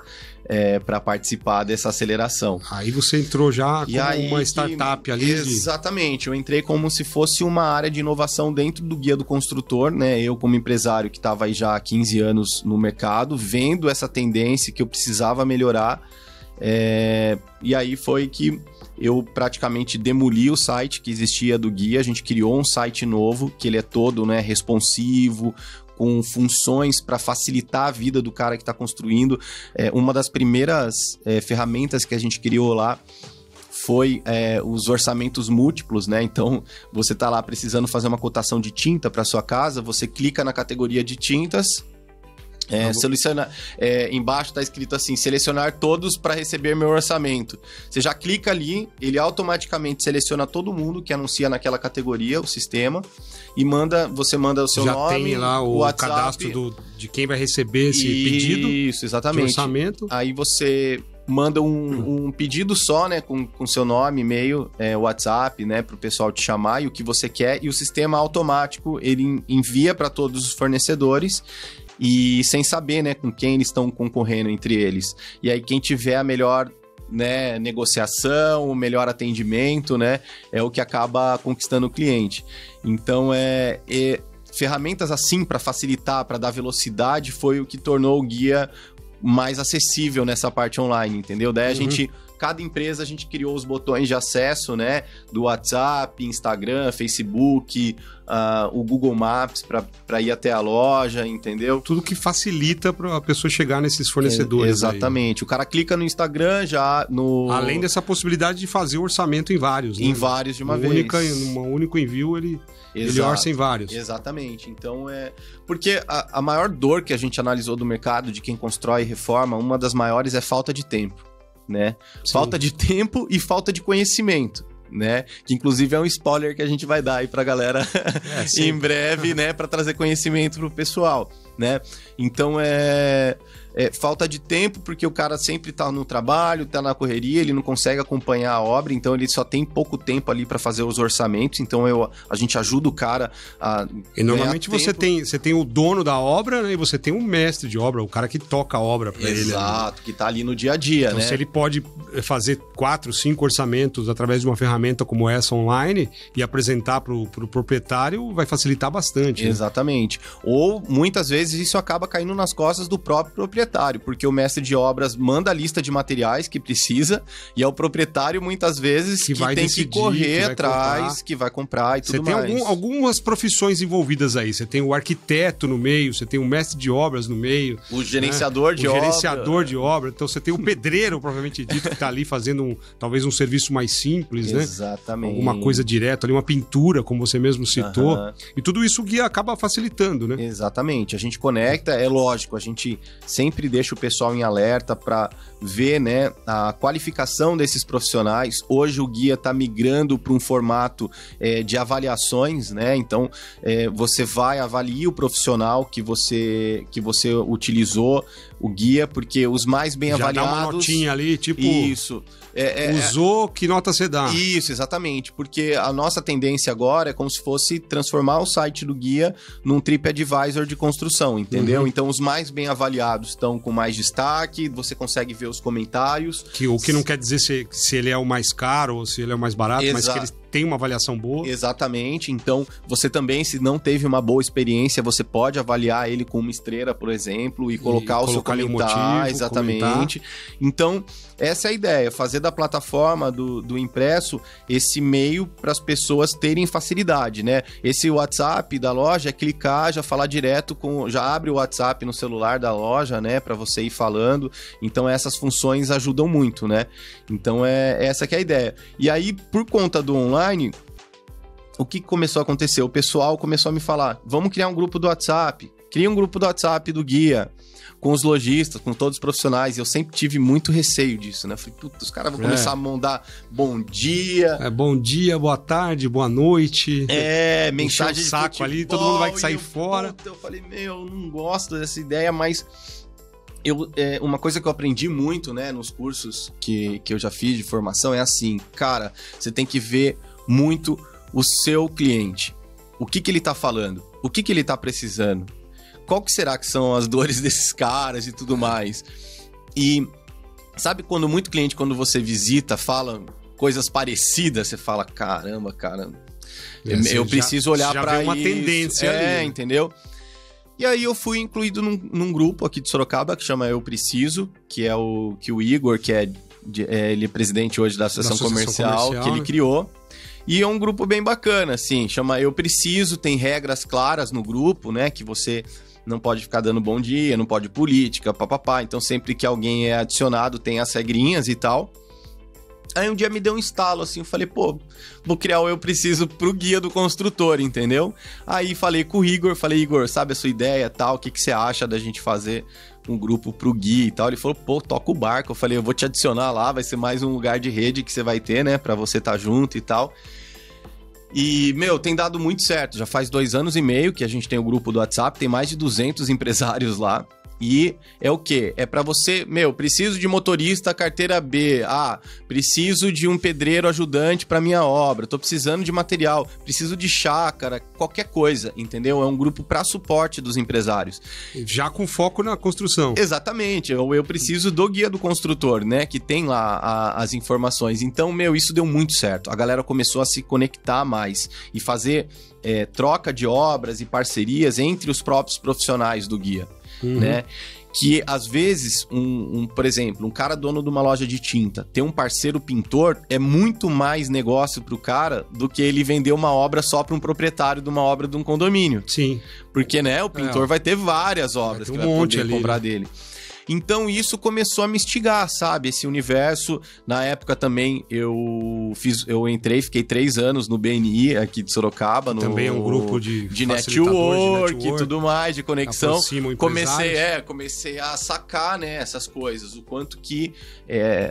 Speaker 2: para participar dessa aceleração.
Speaker 1: Aí você entrou já como uma startup ali?
Speaker 2: Exatamente. Eu entrei como se fosse uma área de inovação dentro do Guia do Construtor, né? Eu como empresário que estava aí já há 15 anos no mercado, vendo essa tendência que eu precisava melhorar. E aí foi que eu praticamente demoli o site que existia do guia, a gente criou um site novo, que ele é todo, né, responsivo, com funções para facilitar a vida do cara que está construindo. Uma das primeiras ferramentas que a gente criou lá foi os orçamentos múltiplos, né? Então, você tá lá precisando fazer uma cotação de tinta para sua casa, você clica na categoria de tintas, seleciona, embaixo tá escrito assim, selecionar todos para receber meu orçamento. Você já clica ali, ele automaticamente seleciona todo mundo que anuncia naquela categoria, o sistema, e você manda o seu nome,
Speaker 1: já tem lá o
Speaker 2: WhatsApp,
Speaker 1: cadastro de quem vai receber esse pedido.
Speaker 2: Isso, exatamente.
Speaker 1: De orçamento.
Speaker 2: Aí você manda um pedido só, né, com seu nome, e-mail, WhatsApp, né, pro pessoal te chamar e o que você quer, e o sistema automático, ele envia para todos os fornecedores e sem saber, né, com quem eles estão concorrendo entre eles. E aí quem tiver a melhor, né, negociação, o melhor atendimento, né, é o que acaba conquistando o cliente. Então, ferramentas assim para facilitar, para dar velocidade, foi o que tornou o guia mais acessível nessa parte online, entendeu? Daí cada empresa a gente criou os botões de acesso, né, do WhatsApp, Instagram, Facebook, o Google Maps para ir até a loja, entendeu?
Speaker 1: Tudo que facilita para a pessoa chegar nesses fornecedores.
Speaker 2: Exatamente. Aí. O cara clica no Instagram já no...
Speaker 1: Além dessa possibilidade de fazer o orçamento em vários, né?
Speaker 2: Em vários de uma vez.
Speaker 1: Num único envio, ele orça em vários.
Speaker 2: Exatamente. Então, porque a maior dor que a gente analisou do mercado de quem constrói e reforma, uma das maiores é falta de tempo, né? Sim. Falta de tempo e falta de conhecimento, né? Que inclusive é um spoiler que a gente vai dar aí pra galera em breve, né? Pra trazer conhecimento pro pessoal, né? Então, falta de tempo, porque o cara sempre tá no trabalho, tá na correria, ele não consegue acompanhar a obra, então ele só tem pouco tempo ali para fazer os orçamentos, então a gente ajuda o cara a...
Speaker 1: E normalmente você tem o dono da obra, né, e você tem o mestre de obra, o cara que toca a obra para ele.
Speaker 2: Exato, que tá ali no dia a dia,
Speaker 1: então,
Speaker 2: né?
Speaker 1: Se ele pode fazer 4, 5 orçamentos através de uma ferramenta como essa online e apresentar pro proprietário, vai facilitar bastante.
Speaker 2: Exatamente. Né? Ou, muitas vezes, isso acaba caindo nas costas do próprio proprietário, porque o mestre de obras manda a lista de materiais que precisa e é o proprietário, muitas vezes, que tem decidir, que correr atrás, que vai comprar e tudo mais.
Speaker 1: Você tem algumas profissões envolvidas aí. Você tem o arquiteto no meio, você tem o mestre de obras no meio.
Speaker 2: O gerenciador de obra.
Speaker 1: O gerenciador de obra. Então, você tem o pedreiro, provavelmente dito, que está ali fazendo talvez um serviço mais simples, né?
Speaker 2: Exatamente.
Speaker 1: Alguma coisa direta ali, uma pintura, como você mesmo citou. E tudo isso o guia acaba facilitando, né?
Speaker 2: Exatamente. A gente conecta, é lógico, a gente sempre deixa o pessoal em alerta para ver, né, a qualificação desses profissionais. Hoje o guia está migrando para um formato de avaliações, né? Então você vai avaliar o profissional que você utilizou, o guia, porque os mais bem avaliados...
Speaker 1: Já dá uma notinha ali, tipo...
Speaker 2: Isso.
Speaker 1: Usou, que nota você dá?
Speaker 2: Isso, exatamente. Porque a nossa tendência agora é como se fosse transformar o site do guia num TripAdvisor de construção, entendeu? Então, os mais bem avaliados estão com mais destaque, você consegue ver os comentários.
Speaker 1: O que não quer dizer se ele é o mais caro ou se ele é o mais barato, mas que ele tem uma avaliação boa.
Speaker 2: Exatamente. Então, você também, se não teve uma boa experiência, você pode avaliar ele com uma estrela, por exemplo, e colocar o seu comentário.
Speaker 1: Motivo,
Speaker 2: exatamente. Então, essa é a ideia, fazer da plataforma do impresso esse meio para as pessoas terem facilidade, né? Esse WhatsApp da loja é clicar, já falar direto já abre o WhatsApp no celular da loja, né? Para você ir falando. Então, essas funções ajudam muito, né? Então, essa que é a ideia. E aí, por conta do online, o que começou a acontecer? O pessoal começou a me falar, vamos criar um grupo do WhatsApp. Cria um grupo do WhatsApp do guia, com os lojistas, com todos os profissionais. E eu sempre tive muito receio disso, né? Falei, puta, os caras vão começar a mandar bom dia.
Speaker 1: Bom dia, boa tarde, boa noite.
Speaker 2: Mensagem de
Speaker 1: saco
Speaker 2: futebol,
Speaker 1: ali, todo mundo vai sair fora.
Speaker 2: Eu falei, eu não gosto dessa ideia, mas... uma coisa que eu aprendi muito, né, nos cursos que eu já fiz de formação é assim, cara, você tem que ver muito o seu cliente. O que ele tá falando? O que ele tá precisando? Qual que será que são as dores desses caras e tudo mais? E sabe quando muito cliente, quando você visita, fala coisas parecidas, você fala, caramba, cara, eu preciso olhar pra isso.
Speaker 1: Já vê uma tendência ali.
Speaker 2: Entendeu? E aí eu fui incluído num grupo aqui de Sorocaba que chama Eu Preciso, que é o Igor, que é ele é presidente hoje da Associação Comercial, que ele criou. E é um grupo bem bacana, assim, chama Eu Preciso, tem regras claras no grupo, né, que você não pode ficar dando bom dia, não pode política, papapá. Então, sempre que alguém é adicionado, tem as regrinhas e tal. Aí um dia me deu um estalo, assim, eu falei, pô, vou criar o Eu Preciso pro guia do construtor, entendeu? Aí falei com o Igor, Igor, sabe a sua ideia e tal, o que você acha da gente fazer um grupo pro guia e tal? Ele falou, pô, toca o barco. Eu falei, eu vou te adicionar lá, vai ser mais um lugar de rede que você vai ter, né, pra você tá junto e tal. E, tem dado muito certo. Já faz 2 anos e meio que a gente tem o grupo do WhatsApp, tem mais de 200 empresários lá. E é o quê? É pra você, preciso de motorista carteira B. Ah, preciso de um pedreiro ajudante pra minha obra. Tô precisando de material, preciso de chácara, qualquer coisa, entendeu? É um grupo pra suporte dos empresários.
Speaker 1: Já com foco na construção.
Speaker 2: Exatamente. Eu preciso do guia do construtor, né? Que tem lá as informações. Então, isso deu muito certo. A galera começou a se conectar mais e fazer troca de obras e parcerias entre os próprios profissionais do guia. Né? Que às vezes, por exemplo, um cara dono de uma loja de tinta ter um parceiro pintor é muito mais negócio pro cara do que ele vender uma obra só para um proprietário de uma obra de um condomínio.
Speaker 1: Sim.
Speaker 2: Porque, né, o pintor vai ter várias obras que vai poder comprar dele. Então isso começou a me instigar, sabe? Esse universo. Na época também eu entrei, fiquei 3 anos no BNI aqui de Sorocaba.
Speaker 1: Também é um grupo de
Speaker 2: network e tudo mais, de conexão.
Speaker 1: Comecei
Speaker 2: a sacar, né, essas coisas. O quanto que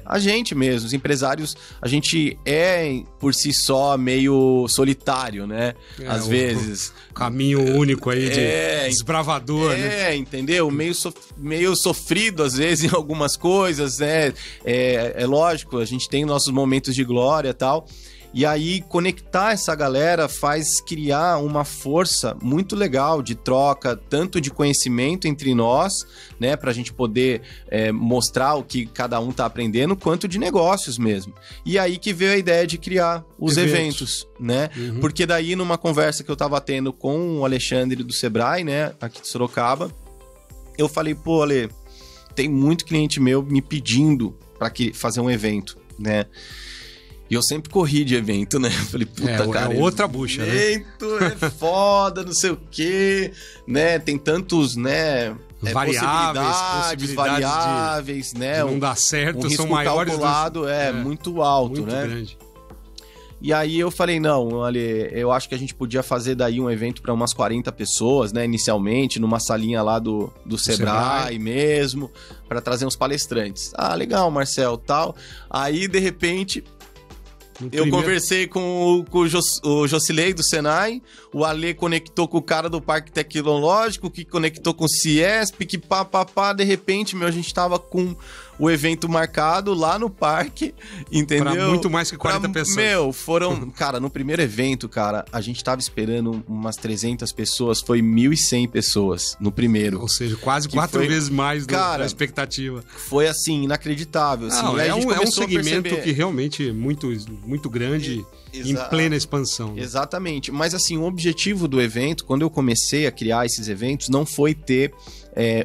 Speaker 2: a gente mesmo, os empresários, a gente é por si só meio solitário, né? Às vezes.
Speaker 1: Caminho único aí de desbravador, né?
Speaker 2: Entendeu? Meio sofrido às vezes em algumas coisas, né? É lógico, a gente tem nossos momentos de glória e tal. E aí, conectar essa galera faz criar uma força muito legal de troca, tanto de conhecimento entre nós, né? Pra gente poder mostrar o que cada um tá aprendendo, quanto de negócios mesmo. E aí que veio a ideia de criar os eventos, né? Porque daí, numa conversa que eu tava tendo com o Alexandre do Sebrae, né? Aqui de Sorocaba, eu falei, pô, Ale, tem muito cliente meu me pedindo para fazer um evento, né? E eu sempre corri de evento, né? Eu falei, puta, cara...
Speaker 1: É outra bucha,
Speaker 2: evento é foda, não sei o quê, né? Tem tantos, né...
Speaker 1: possibilidades
Speaker 2: variáveis, né?
Speaker 1: Não dá certo,
Speaker 2: são maiores. O risco calculado muito alto,
Speaker 1: muito
Speaker 2: né?
Speaker 1: Grande.
Speaker 2: E aí eu falei, não, Ale, eu acho que a gente podia fazer daí um evento para umas 40 pessoas, né, inicialmente, numa salinha lá do Sebrae mesmo, para trazer uns palestrantes. Ah, legal, Marcel, tal. Aí, de repente, conversei com o Josilei do Senai, o Ale conectou com o cara do Parque Tecnológico, que conectou com o Ciesp, que de repente, a gente tava com o evento marcado lá no parque, entendeu?
Speaker 1: Pra muito mais que 40 pessoas.
Speaker 2: Cara, no primeiro evento, cara, a gente tava esperando umas 300 pessoas, foi 1.100 pessoas no primeiro.
Speaker 1: Ou seja, quase 4 vezes mais da expectativa.
Speaker 2: Foi, assim, inacreditável. Assim.
Speaker 1: Não, é um segmento que realmente é muito grande, em plena expansão. Né?
Speaker 2: Exatamente. Mas, assim, o objetivo do evento, quando eu comecei a criar esses eventos, não foi ter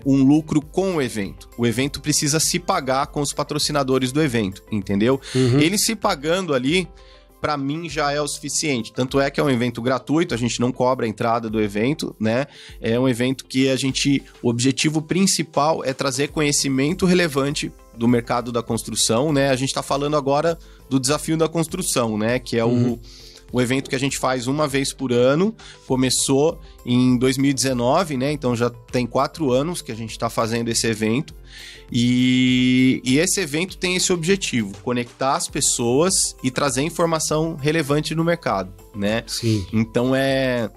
Speaker 2: um lucro com o evento. O evento precisa se pagar com os patrocinadores do evento, entendeu? Ele se pagando ali, pra mim já é o suficiente. Tanto é que é um evento gratuito, a gente não cobra a entrada do evento, né? É um evento que o objetivo principal é trazer conhecimento relevante do mercado da construção, né? A gente tá falando agora do desafio da construção, né? Que é o evento que a gente faz uma vez por ano, começou em 2019, né? Então já tem 4 anos que a gente está fazendo esse evento. E esse evento tem esse objetivo, conectar as pessoas e trazer informação relevante no mercado, né?
Speaker 1: Sim.
Speaker 2: Então
Speaker 1: é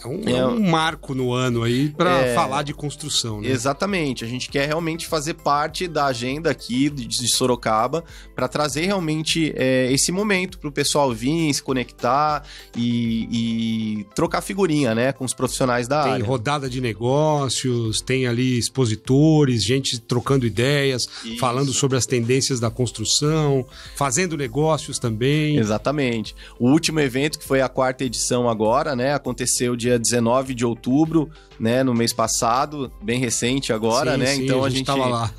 Speaker 1: um marco no ano aí para falar de construção, né?
Speaker 2: Exatamente. A gente quer realmente fazer parte da agenda aqui de Sorocaba para trazer realmente esse momento para o pessoal vir, se conectar e trocar figurinha, né, com os profissionais da área.
Speaker 1: Tem rodada de negócios, tem ali expositores, gente trocando ideias, falando sobre as tendências da construção, fazendo negócios também.
Speaker 2: Exatamente. O último evento, que foi a 4ª edição agora, né, aconteceu dia dia 19 de outubro, né, no mês passado, bem recente agora,
Speaker 1: sim,
Speaker 2: né?
Speaker 1: Sim,
Speaker 2: então
Speaker 1: a gente estava lá.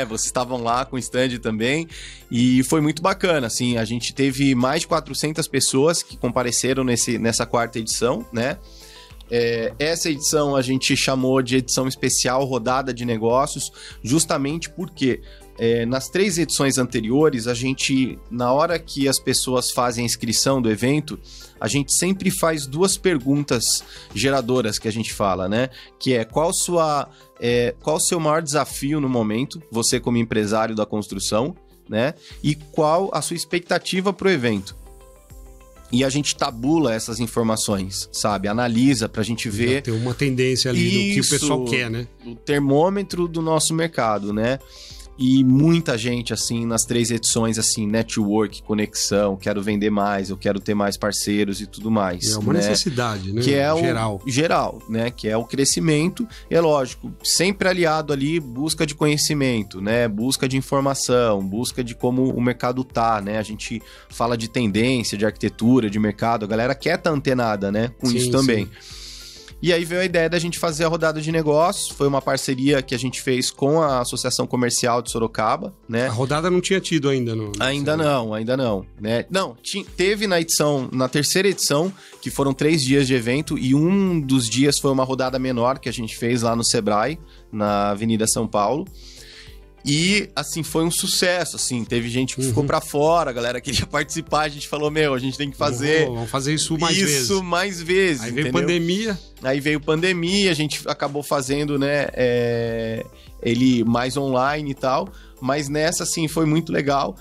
Speaker 2: Vocês estavam lá com o stand também, e foi muito bacana, assim, a gente teve mais de 400 pessoas que compareceram nessa quarta edição, né? Essa edição a gente chamou de edição especial Rodada de Negócios, justamente porque nas 3 edições anteriores, a gente, na hora que as pessoas fazem a inscrição do evento, a gente sempre faz 2 perguntas geradoras que a gente fala, né? Que é qual o seu maior desafio no momento, você como empresário da construção, né? E qual a sua expectativa para o evento. E a gente tabula essas informações, sabe? Analisa pra gente ver...
Speaker 1: Já tem uma tendência ali do que o pessoal quer, né?
Speaker 2: O termômetro do nosso mercado, né? E muita gente, assim, nas 3 edições, assim, network, conexão, quero vender mais, eu quero ter mais parceiros e tudo mais.
Speaker 1: É uma necessidade, né?
Speaker 2: Que é
Speaker 1: geral,
Speaker 2: né? Que é o crescimento, é lógico, sempre aliado ali, busca de conhecimento, né? Busca de informação, busca de como o mercado tá, né? A gente fala de tendência, de arquitetura, de mercado, a galera quer estar antenada, né? Com isso também. Sim. E aí veio a ideia da gente fazer a rodada de negócios, foi uma parceria que a gente fez com a Associação Comercial de Sorocaba, né? A
Speaker 1: rodada não tinha tido ainda,
Speaker 2: Ainda não, né? Não, teve na 3ª edição, que foram 3 dias de evento, e um dos dias foi uma rodada menor que a gente fez lá no Sebrae, na Avenida São Paulo. E, assim, foi um sucesso, assim, teve gente que ficou pra fora, a galera queria participar, a gente falou, a gente tem que fazer...
Speaker 1: Vamos fazer isso mais vezes.
Speaker 2: Isso mais vezes,
Speaker 1: Aí veio pandemia.
Speaker 2: Aí veio pandemia, a gente acabou fazendo, né, ele mais online e tal, mas nessa, assim, foi muito legal.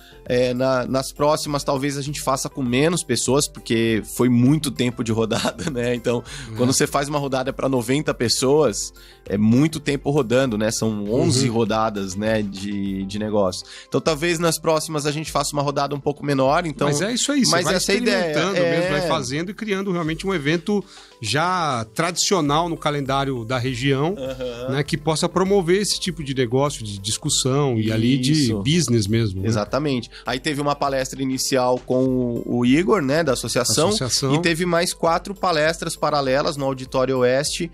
Speaker 2: Nas próximas, talvez a gente faça com menos pessoas, porque foi muito tempo de rodada, né? Então, quando você faz uma rodada para 90 pessoas, é muito tempo rodando, né? São 11 rodadas, né, de negócio. Então, talvez nas próximas a gente faça uma rodada um pouco menor, então...
Speaker 1: Mas é isso aí, você vai experimentando
Speaker 2: ideia,
Speaker 1: mesmo, vai fazendo e criando realmente um evento já tradicional no calendário da região, né, que possa promover esse tipo de negócio, de discussão e ali de business mesmo. Né?
Speaker 2: Exatamente. Aí teve uma palestra inicial com o Igor, né, da associação, e teve mais 4 palestras paralelas no Auditório Oeste,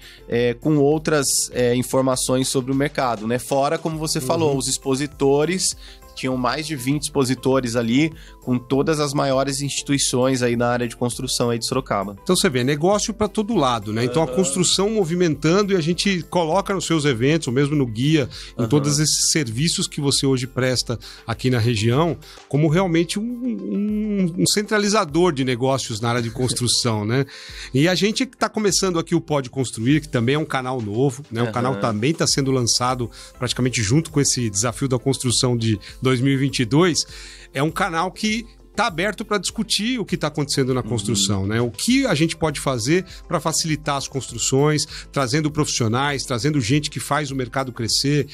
Speaker 2: com outras informações sobre o mercado, né? Fora, como você falou, os expositores... Tinham mais de 20 expositores ali, com todas as maiores instituições aí na área de construção aí de Sorocaba.
Speaker 1: Então você vê, negócio para todo lado, né? Então a construção movimentando e a gente coloca nos seus eventos, ou mesmo no guia, em todos esses serviços que você hoje presta aqui na região, como realmente um centralizador de negócios na área de construção, né? E a gente está começando aqui o Pode Construir, que também é um canal novo, né? O canal também está sendo lançado praticamente junto com esse desafio da construção de 2022, é um canal que está aberto para discutir o que está acontecendo na construção, né? O que a gente pode fazer para facilitar as construções, trazendo profissionais, trazendo gente que faz o mercado crescer,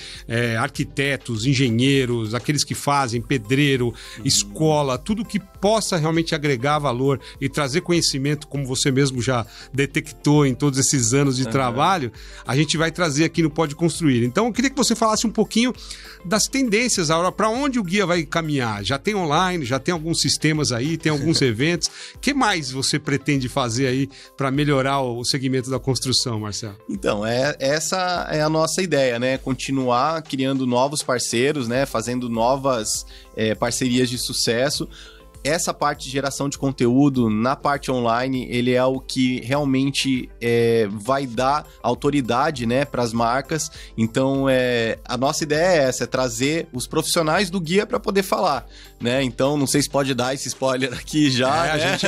Speaker 1: arquitetos, engenheiros, aqueles que fazem, pedreiro, escola, tudo que possa realmente agregar valor e trazer conhecimento, como você mesmo já detectou em todos esses anos de trabalho, a gente vai trazer aqui no Pode Construir. Então, eu queria que você falasse um pouquinho das tendências, para onde o guia vai caminhar. Já tem online, já tem alguns sistemas aí, tem alguns eventos. O que mais você pretende fazer aí para melhorar o segmento da construção, Marcelo?
Speaker 2: Então, essa é a nossa ideia, né? Continuar criando novos parceiros, né? Fazendo novas parcerias de sucesso. Essa parte de geração de conteúdo na parte online, ele é o que realmente vai dar autoridade, né, para as marcas. Então, a nossa ideia é essa, é trazer os profissionais do guia para poder falar, né? Então, não sei se pode dar esse spoiler aqui já, né?
Speaker 1: A gente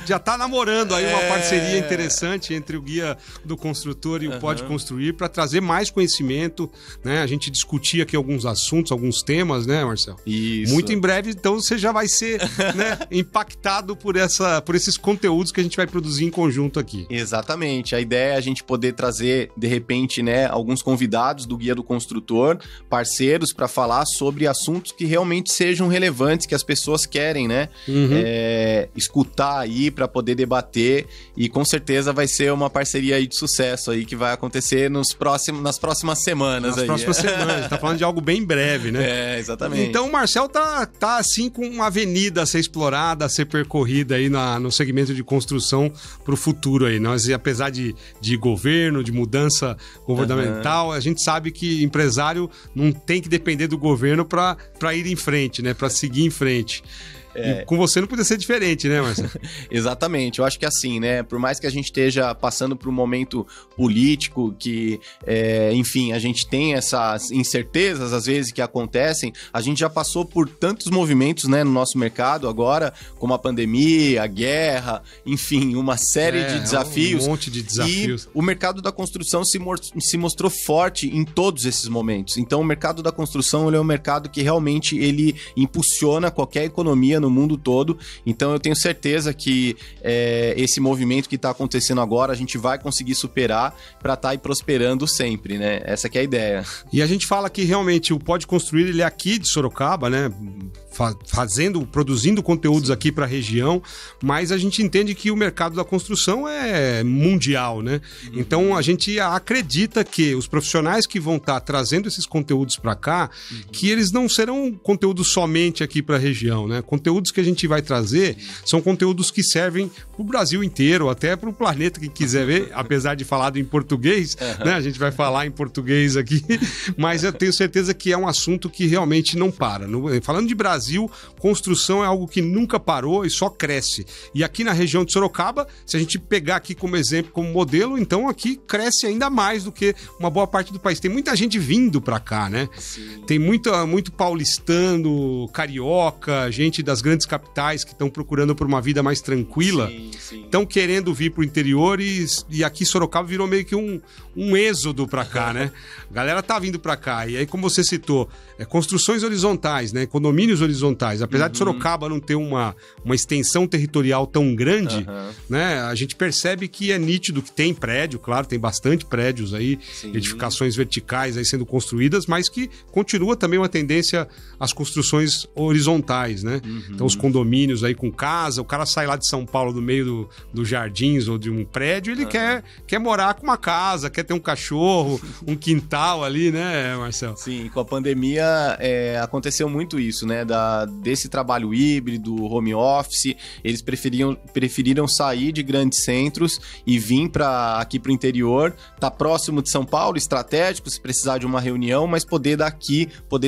Speaker 1: já tá namorando aí uma parceria interessante entre o Guia do Construtor e o Pode Construir para trazer mais conhecimento, né? A gente discutir aqui alguns assuntos, alguns temas, né, Marcelo?
Speaker 2: Isso.
Speaker 1: Muito em breve, então, você já vai ser né, impactado por esses conteúdos que a gente vai produzir em conjunto aqui.
Speaker 2: Exatamente. A ideia é a gente poder trazer, de repente, né, alguns convidados do Guia do Construtor, parceiros, para falar sobre assuntos que realmente sejam sejam relevantes, que as pessoas querem, né? Escutar aí para poder debater, e com certeza vai ser uma parceria aí de sucesso aí que vai acontecer nas próximas semanas. Nas
Speaker 1: próximas semanas, a gente tá falando de algo bem breve, né?
Speaker 2: Exatamente.
Speaker 1: Então o Marcel tá assim com uma avenida a ser explorada, a ser percorrida aí no segmento de construção pro futuro aí. Nós, apesar de governo, de mudança governamental, a gente sabe que empresário não tem que depender do governo para ir em frente, né? Para seguir em frente. E com você não podia ser diferente, né, Marcelo?
Speaker 2: Exatamente. Eu acho que assim, né? Por mais que a gente esteja passando por um momento político que, enfim, a gente tem essas incertezas às vezes que acontecem, a gente já passou por tantos movimentos, né, no nosso mercado agora, como a pandemia, a guerra, enfim, uma série de desafios.
Speaker 1: Um monte de desafios.
Speaker 2: E o mercado da construção se mostrou forte em todos esses momentos. Então, o mercado da construção, ele é um mercado que realmente ele impulsiona qualquer economia no mundo todo. Então eu tenho certeza que esse movimento que está acontecendo agora a gente vai conseguir superar para estar aí prosperando sempre, né? Essa que é a ideia.
Speaker 1: E a gente fala que realmente o Pode Construir, ele é aqui de Sorocaba, né? Produzindo conteúdos aqui para a região, mas a gente entende que o mercado da construção é mundial, né? Então a gente acredita que os profissionais que vão estar trazendo esses conteúdos para cá, que eles não serão conteúdos somente aqui para a região, né? Conteúdos que a gente vai trazer são conteúdos que servem para o Brasil inteiro, até para o planeta, quem quiser ver, apesar de falar em português, né? A gente vai falar em português aqui, mas eu tenho certeza que é um assunto que realmente não para. Falando de Brasil, construção é algo que nunca parou e só cresce. E aqui na região de Sorocaba, se a gente pegar aqui como exemplo, como modelo, então aqui cresce ainda mais do que uma boa parte do país. Tem muita gente vindo pra cá, né? Sim. Tem muito paulistano, carioca, gente das grandes capitais que estão procurando por uma vida mais tranquila. Estão querendo vir pro interior e aqui Sorocaba virou meio que um êxodo pra cá, né? A galera tá vindo pra cá. E aí, como você citou, construções horizontais, né? Condomínios horizontais. Apesar de Sorocaba não ter uma extensão territorial tão grande, né? A gente percebe que é nítido que tem prédio, claro, tem bastante prédios aí, edificações verticais aí sendo construídas, mas que continua também uma tendência às construções horizontais, né? Então os condomínios aí com casa, o cara sai lá de São Paulo do meio dos jardins ou de um prédio, ele quer morar com uma casa, quer ter um cachorro, um quintal ali, né, Marcelo?
Speaker 2: Sim, com a pandemia aconteceu muito isso, né? Desse trabalho híbrido, home office, eles preferiram sair de grandes centros e vir aqui para o interior, tá próximo de São Paulo, estratégico, se precisar de uma reunião, mas poder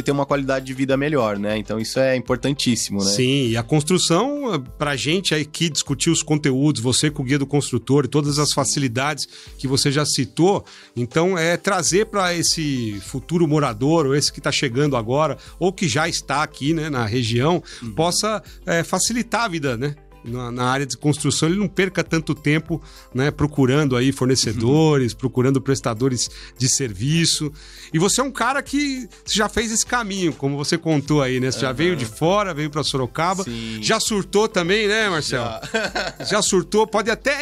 Speaker 2: ter uma qualidade de vida melhor, né? Então isso é importantíssimo, né?
Speaker 1: Sim, e a construção, pra gente aqui discutir os conteúdos, você com o Guia do Construtor e todas as facilidades que você já citou, então é trazer para esse futuro morador, ou esse que está chegando agora, ou que já está aqui, né, na região, possa facilitar a vida, né? Na área de construção, ele não perca tanto tempo, né, procurando aí fornecedores, procurando prestadores de serviço. E você é um cara que já fez esse caminho, como você contou aí, né? Você já veio de fora, veio para Sorocaba. Sim. Já surtou também, né, Marcelo? Já surtou.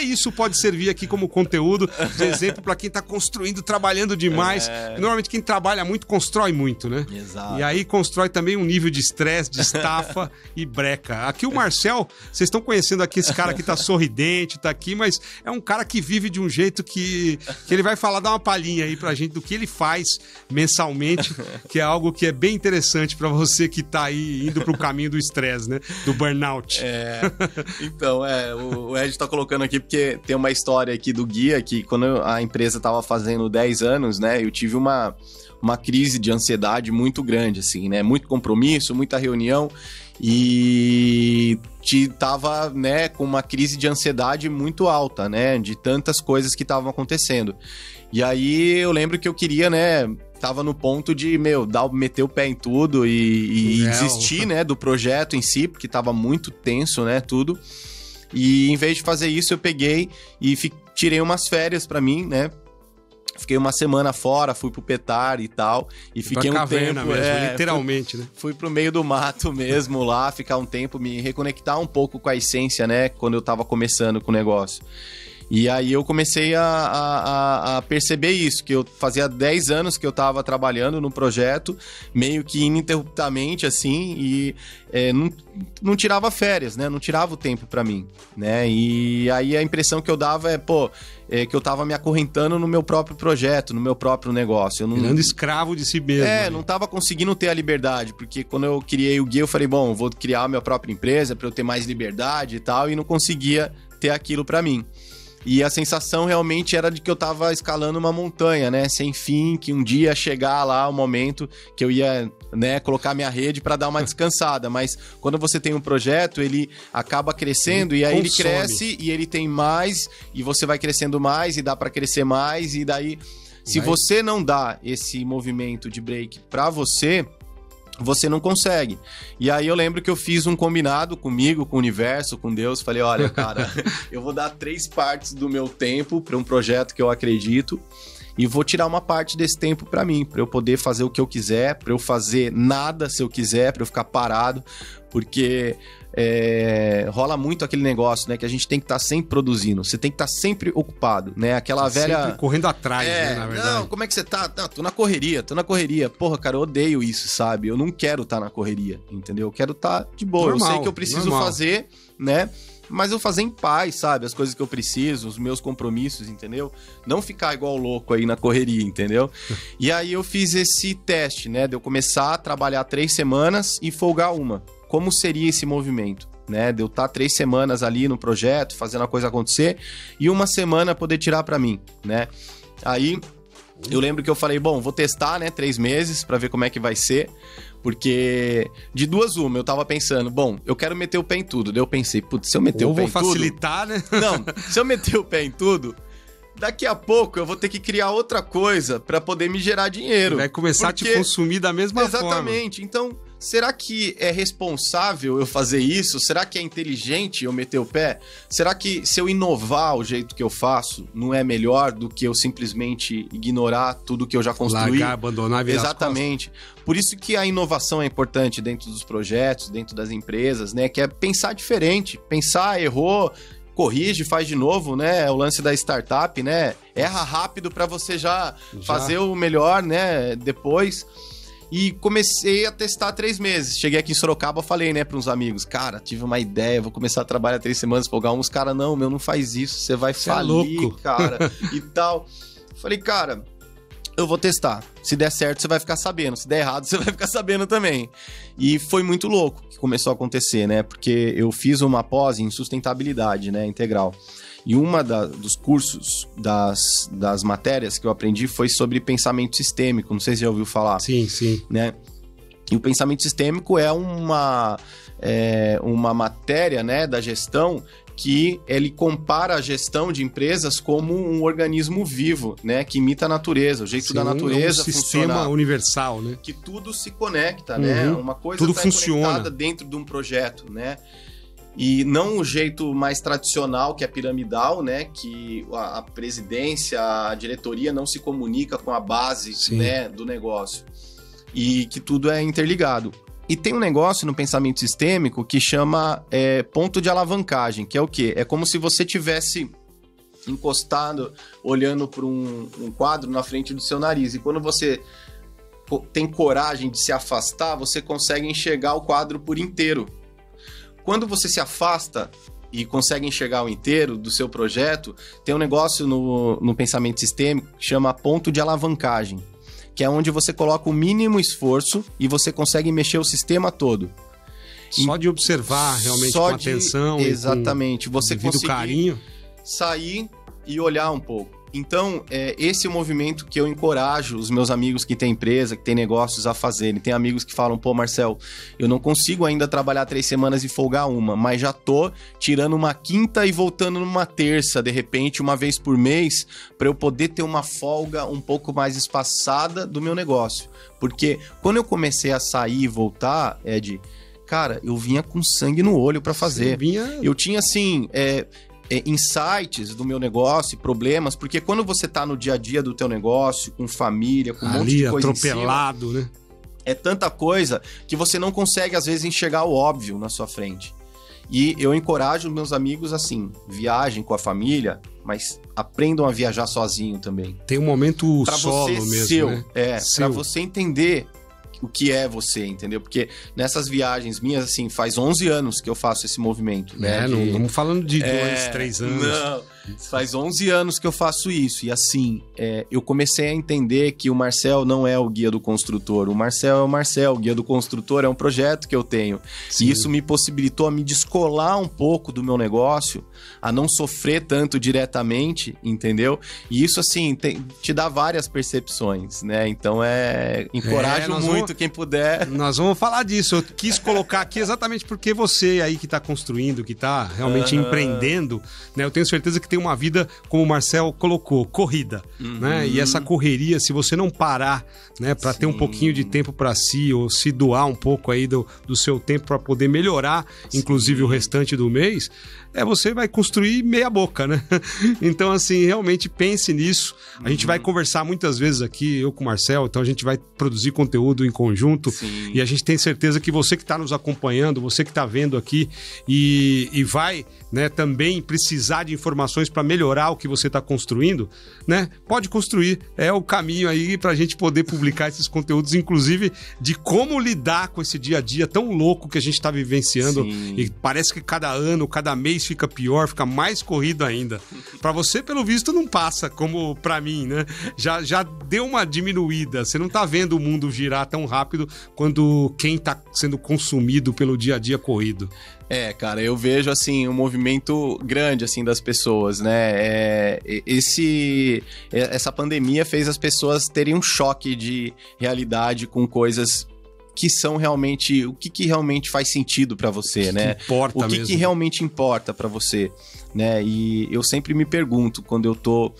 Speaker 1: Isso pode servir aqui como conteúdo de exemplo para quem está construindo, trabalhando demais. Normalmente quem trabalha muito, constrói muito, né?
Speaker 2: Exato.
Speaker 1: E aí constrói também um nível de estresse, de estafa e breca. Aqui o Marcel, vocês estão conhecendo aqui esse cara que tá sorridente, tá aqui, mas é um cara que vive de um jeito que ele vai falar, dar uma palhinha aí pra gente do que ele faz mensalmente, que é algo que é bem interessante pra você que tá aí indo pro caminho do estresse, né? Do burnout.
Speaker 2: Então, o Ed tá colocando aqui porque tem uma história aqui do guia que quando a empresa tava fazendo 10 anos, né, eu tive uma crise de ansiedade muito grande, assim, né? Muito compromisso, muita reunião e tava, né, com uma crise de ansiedade muito alta, né? De tantas coisas que estavam acontecendo. E aí eu lembro que eu queria, né? Tava no ponto de, meter o pé em tudo e desistir, né? Do projeto em si, porque tava muito tenso, né? Tudo. E em vez de fazer isso, eu peguei e tirei umas férias pra mim, né? Fiquei uma semana fora, fui pro Petar e tal. E fiquei um tempo...
Speaker 1: mesmo, literalmente, né?
Speaker 2: Fui pro meio do mato mesmo lá, ficar um tempo, me reconectar um pouco com a essência, né? Quando eu tava começando com o negócio. E aí eu comecei a perceber isso, que eu fazia 10 anos que eu tava trabalhando no projeto, meio que ininterruptamente, assim, e não tirava férias, né? Não tirava o tempo pra mim, né? E aí a impressão que eu dava que eu tava me acorrentando no meu próprio projeto, no meu próprio negócio. Eu não...
Speaker 1: Virando escravo de si mesmo.
Speaker 2: Não tava conseguindo ter a liberdade, porque quando eu criei o Gui, eu falei, bom, vou criar a minha própria empresa pra eu ter mais liberdade e tal, e não conseguia ter aquilo pra mim. E a sensação realmente era de que eu tava escalando uma montanha, né? Sem fim, que um dia ia chegar lá o momento que eu ia, né, colocar minha rede para dar uma descansada. Mas quando você tem um projeto, ele acaba crescendo e aí ele cresce e ele tem mais e você vai crescendo mais e dá para crescer mais. E daí, se você não dá esse movimento de break para você não consegue. E aí eu lembro que eu fiz um combinado comigo, com o universo, com Deus. Falei, olha, cara, eu vou dar 3 partes do meu tempo para um projeto que eu acredito e vou tirar uma parte desse tempo para mim, para eu poder fazer o que eu quiser, para eu fazer nada se eu quiser, para eu ficar parado, porque rola muito aquele negócio, né, que a gente tem que estar sempre produzindo, você tem que estar sempre ocupado, né, aquela velha...
Speaker 1: Sempre correndo atrás, né, na verdade.
Speaker 2: Não, como é que você tá? Não, tô na correria. Porra, cara, eu odeio isso, sabe? Eu não quero estar na correria, entendeu? Eu quero estar de boa, eu sei que eu preciso fazer, né, mas eu fazer em paz, sabe? As coisas que eu preciso, os meus compromissos, entendeu? Não ficar igual louco aí na correria, entendeu? E aí eu fiz esse teste, né, de eu começar a trabalhar 3 semanas e folgar uma. Como seria esse movimento, né? De eu estar 3 semanas ali no projeto, fazendo a coisa acontecer, e 1 semana poder tirar pra mim, né? Aí, eu lembro que eu falei, bom, vou testar, né, 3 meses pra ver como é que vai ser, porque de 2 uma, eu tava pensando, bom, eu quero meter o pé em tudo. Daí eu pensei, putz, se eu meter o pé em tudo...
Speaker 1: Ou vou facilitar, né?
Speaker 2: Não, se eu meter o pé em tudo... Daqui a pouco eu vou ter que criar outra coisa pra poder me gerar dinheiro.
Speaker 1: Vai começar a te consumir da mesma forma.
Speaker 2: Exatamente. Então, será que é responsável eu fazer isso? Será que é inteligente eu meter o pé? Será que se eu inovar o jeito que eu faço, não é melhor do que eu simplesmente ignorar tudo que eu já construí?
Speaker 1: Largar, abandonar, virar
Speaker 2: Exatamente. Por isso que a inovação é importante dentro dos projetos, dentro das empresas, né? Que é pensar diferente. Pensar, errou... corrige, faz de novo, né? É o lance da startup, né? Erra rápido para você já fazer o melhor, né? Depois. E comecei a testar 3 meses. Cheguei aqui em Sorocaba, falei, né, para uns amigos, cara, tive uma ideia, vou começar a trabalhar 3 semanas, folgar uns, cara, não faz isso, você vai falir, cara, e tal. Falei, cara, eu vou testar. Se der certo, você vai ficar sabendo. Se der errado, você vai ficar sabendo também. E foi muito louco que começou a acontecer, né? Porque eu fiz uma pós em sustentabilidade, né? Integral. E uma dos cursos, das matérias que eu aprendi foi sobre pensamento sistêmico. Não sei se você já ouviu falar.
Speaker 1: Sim.
Speaker 2: Né? E o pensamento sistêmico é uma matéria, né, da gestão que ele compara a gestão de empresas como um organismo vivo, né, que imita a natureza, o jeito da natureza
Speaker 1: funcionar. Um sistema universal, né?
Speaker 2: Que tudo se conecta, né? Uma coisa
Speaker 1: tudo
Speaker 2: tá
Speaker 1: funciona
Speaker 2: conectada dentro de um projeto, né? E não o jeito mais tradicional, que é piramidal, né? Que a presidência, a diretoria não se comunica com a base, né, do negócio. E que tudo é interligado. E tem um negócio no pensamento sistêmico que chama ponto de alavancagem, que é o quê? É como se você tivesse encostado, olhando para um quadro na frente do seu nariz. E quando você tem coragem de se afastar, você consegue enxergar o quadro por inteiro. Quando você se afasta e consegue enxergar o inteiro do seu projeto, tem um negócio no pensamento sistêmico que chama ponto de alavancagem, que é onde você coloca o mínimo esforço e você consegue mexer o sistema todo.
Speaker 1: Só de observar realmente com atenção.
Speaker 2: Exatamente.
Speaker 1: E com
Speaker 2: você conseguir
Speaker 1: carinho.
Speaker 2: Sair e olhar um pouco. Então, esse é o movimento que eu encorajo os meus amigos que têm empresa, que têm negócios a fazerem. Tem amigos que falam, pô, Marcel, eu não consigo ainda trabalhar 3 semanas e folgar uma, mas já tô tirando uma quinta e voltando numa terça, de repente, uma vez por mês, para eu poder ter uma folga um pouco mais espaçada do meu negócio. Porque quando eu comecei a sair e voltar, Ed, cara, eu vinha com sangue no olho para fazer. Eu tinha, assim... insights do meu negócio, problemas, porque quando você tá no dia a dia do teu negócio, com família, com um monte de coisa
Speaker 1: atropelado, né?
Speaker 2: É tanta coisa que você não consegue, às vezes, enxergar o óbvio na sua frente. E eu encorajo meus amigos assim, viagem com a família, mas aprendam a viajar sozinho também.
Speaker 1: Tem um momento
Speaker 2: pra
Speaker 1: solo
Speaker 2: você
Speaker 1: mesmo,
Speaker 2: seu,
Speaker 1: né?
Speaker 2: Pra você entender o que é você, entendeu? Porque nessas viagens minhas, assim, faz 11 anos que eu faço esse movimento, né?
Speaker 1: Não estamos falando de 2, 3 anos.
Speaker 2: Não, faz 11 anos que eu faço isso. E assim, eu comecei a entender que o Marcel não é o guia do construtor. O Marcel é o Marcel. O guia do construtor é um projeto que eu tenho. Sim. E isso me possibilitou a me descolar um pouco do meu negócio, a não sofrer tanto diretamente, entendeu? E isso, assim, te dá várias percepções, né? Então, encorajo muito quem puder.
Speaker 1: Nós vamos falar disso. Eu quis colocar aqui exatamente porque você aí que está construindo, que está realmente empreendendo, né? Eu tenho certeza que tem uma vida, como o Marcel colocou, corrida, né? E essa correria, se você não parar, né, para ter um pouquinho de tempo para si, ou se doar um pouco aí do seu tempo para poder melhorar, inclusive o restante do mês, você vai construir meia boca, né? Então, assim, realmente pense nisso. A gente vai conversar muitas vezes aqui, eu com o Marcel, então a gente vai produzir conteúdo em conjunto. Sim. E a gente tem certeza que você que está nos acompanhando, você que está vendo aqui e vai, né, também precisar de informações para melhorar o que você está construindo, né? Pode construir. É o caminho aí para a gente poder publicar esses conteúdos, inclusive de como lidar com esse dia a dia tão louco que a gente está vivenciando. Sim. E parece que cada ano, cada mês fica pior, fica mais corrido ainda. Para você, pelo visto, não passa como para mim, né? Já deu uma diminuída. Você não tá vendo o mundo girar tão rápido quando quem tá sendo consumido pelo dia a dia corrido.
Speaker 2: Cara, eu vejo, assim, um movimento grande, assim, das pessoas, né? Essa pandemia fez as pessoas terem um choque de realidade com coisas que são realmente... O que realmente faz sentido pra você, né?
Speaker 1: Importa mesmo.
Speaker 2: O que realmente importa pra você, né? E eu sempre me pergunto, quando eu tô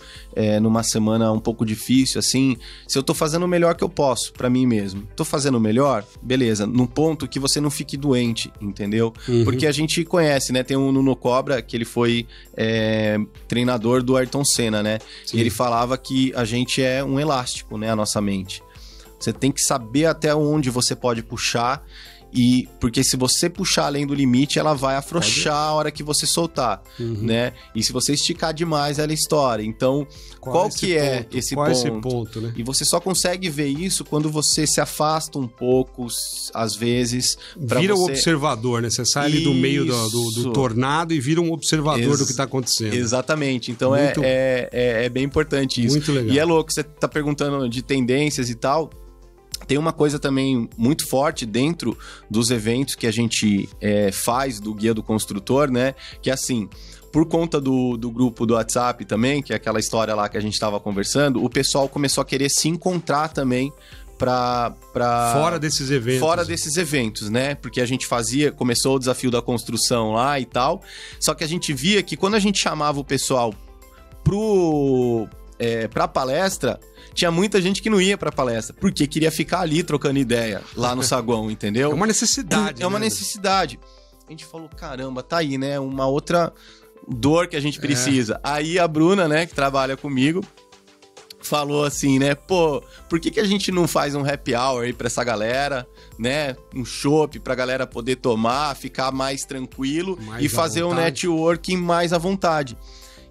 Speaker 2: numa semana um pouco difícil, assim, se eu tô fazendo o melhor que eu posso pra mim mesmo. Tô fazendo o melhor? Beleza. Num ponto que você não fique doente, entendeu? Porque a gente conhece, né? Tem um Nuno Cobra, que ele foi treinador do Ayrton Senna, né? Sim. E ele falava que a gente é um elástico, né? A nossa mente. Você tem que saber até onde você pode puxar, porque se você puxar além do limite, ela vai afrouxar a hora que você soltar, né? E se você esticar demais, ela estoura. Então, qual que é esse ponto?
Speaker 1: Esse ponto, né?
Speaker 2: E você só consegue ver isso quando você se afasta um pouco, às vezes.
Speaker 1: Vira o observador, né? Você sai ali do meio do tornado e vira um observador do que está acontecendo.
Speaker 2: Exatamente. Então, é bem importante isso.
Speaker 1: Muito legal.
Speaker 2: E é louco, você tá perguntando de tendências e tal. Tem uma coisa também muito forte dentro dos eventos que a gente faz do Guia do Construtor, né? Que é assim, por conta do grupo do WhatsApp também, que é aquela história lá que a gente estava conversando, o pessoal começou a querer se encontrar também
Speaker 1: fora desses eventos.
Speaker 2: Fora desses eventos, né? Porque a gente começou o desafio da construção lá e tal, só que a gente via que quando a gente chamava o pessoal pra palestra, tinha muita gente que não ia pra palestra, porque queria ficar ali trocando ideia, lá no saguão, entendeu?
Speaker 1: É uma necessidade.
Speaker 2: É uma necessidade. A gente falou, caramba, tá aí, né? Uma outra dor que a gente precisa. Aí a Bruna, né, que trabalha comigo, falou assim, né? Pô, por que a gente não faz um happy hour aí pra essa galera, né? Um chopp pra galera poder tomar, ficar mais tranquilo e fazer um networking mais à vontade.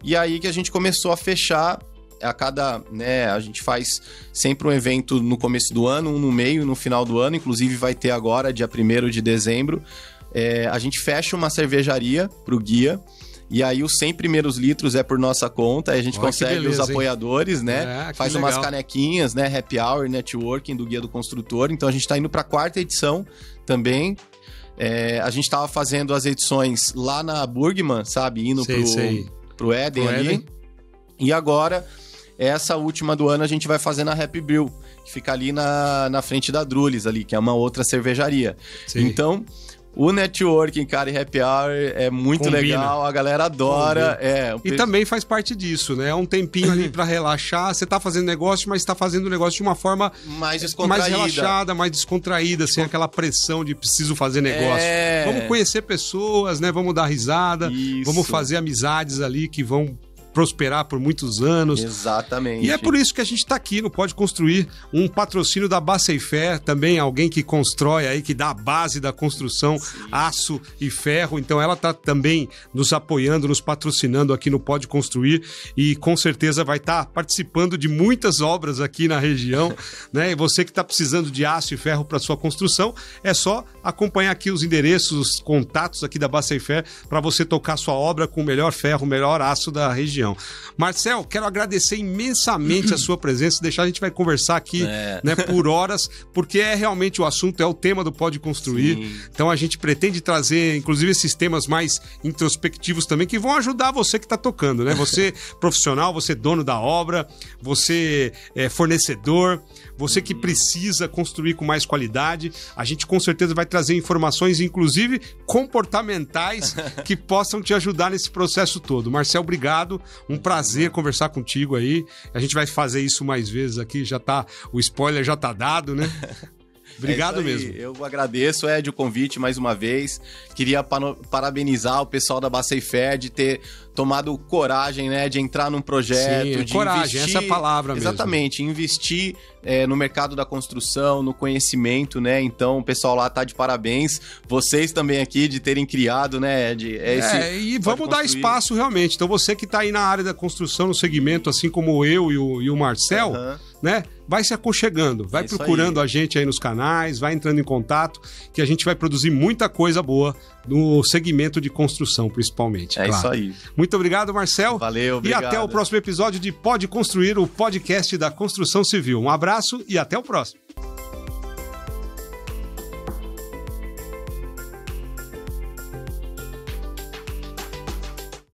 Speaker 2: E aí que a gente começou a fechar a gente faz sempre um evento no começo do ano, um no meio e no final do ano, inclusive vai ter agora, dia 1º de dezembro, a gente fecha uma cervejaria pro guia, e aí os 100 primeiros litros é por nossa conta, aí a gente consegue os apoiadores, né? Faz umas canequinhas, né? Happy Hour, Networking do Guia do Construtor, então a gente tá indo pra 4ª edição também. A gente tava fazendo as edições lá na Burgman, sabe? Indo pro Éden ali. E agora, essa última do ano, a gente vai fazer na Happy Brew, que fica ali na frente da Drulis ali, que é uma outra cervejaria. Sim. Então, o networking, cara, e happy hour é muito legal, a galera adora.
Speaker 1: E também faz parte disso, né? É um tempinho ali pra relaxar, você tá fazendo negócio, mas tá fazendo o negócio de uma forma mais relaxada, mais descontraída, sem aquela pressão de preciso fazer negócio. Vamos conhecer pessoas, né? Vamos dar risada, vamos fazer amizades ali que vão prosperar por muitos anos.
Speaker 2: Exatamente.
Speaker 1: E é por isso que a gente está aqui no Pode Construir, um patrocínio da Baceifer, também alguém que constrói aí, que dá a base da construção, aço e ferro. Então ela está também nos apoiando, nos patrocinando aqui no Pode Construir e com certeza vai estar participando de muitas obras aqui na região, né? E você que está precisando de aço e ferro para sua construção, é só acompanhar aqui os endereços, os contatos aqui da Baceifer para você tocar sua obra com o melhor ferro, o melhor aço da região. Marcel, quero agradecer imensamente a sua presença, deixar a gente vai conversar aqui, né, por horas, porque é realmente o assunto, é o tema do Pode Construir. Sim. Então a gente pretende trazer, inclusive, esses temas mais introspectivos também, que vão ajudar você que está tocando, né? Você profissional, você dono da obra, você fornecedor, você que precisa construir com mais qualidade. A gente com certeza vai trazer informações, inclusive comportamentais, que possam te ajudar nesse processo todo. Marcel, obrigado. Um prazer conversar contigo aí. A gente vai fazer isso mais vezes aqui. O spoiler já tá dado, né? Obrigado mesmo.
Speaker 2: Eu agradeço, Ed, o convite mais uma vez. Queria parabenizar o pessoal da Baceifer de ter tomado coragem, né, de entrar num projeto.
Speaker 1: Sim,
Speaker 2: de
Speaker 1: coragem,
Speaker 2: investir,
Speaker 1: essa é a palavra mesmo.
Speaker 2: Exatamente, investir no mercado da construção, no conhecimento, né? Então o pessoal lá tá de parabéns. Vocês também aqui de terem criado, né, Ed?
Speaker 1: E vamos dar espaço realmente. Então você que tá aí na área da construção, no segmento, assim como eu e o Marcel, né? Vai se aconchegando, vai procurando a gente aí nos canais, vai entrando em contato, que a gente vai produzir muita coisa boa no segmento de construção, principalmente.
Speaker 2: É isso aí.
Speaker 1: Muito obrigado, Marcel.
Speaker 2: Valeu, obrigado.
Speaker 1: E até o próximo episódio de Pode Construir, o podcast da construção civil. Um abraço e até o próximo.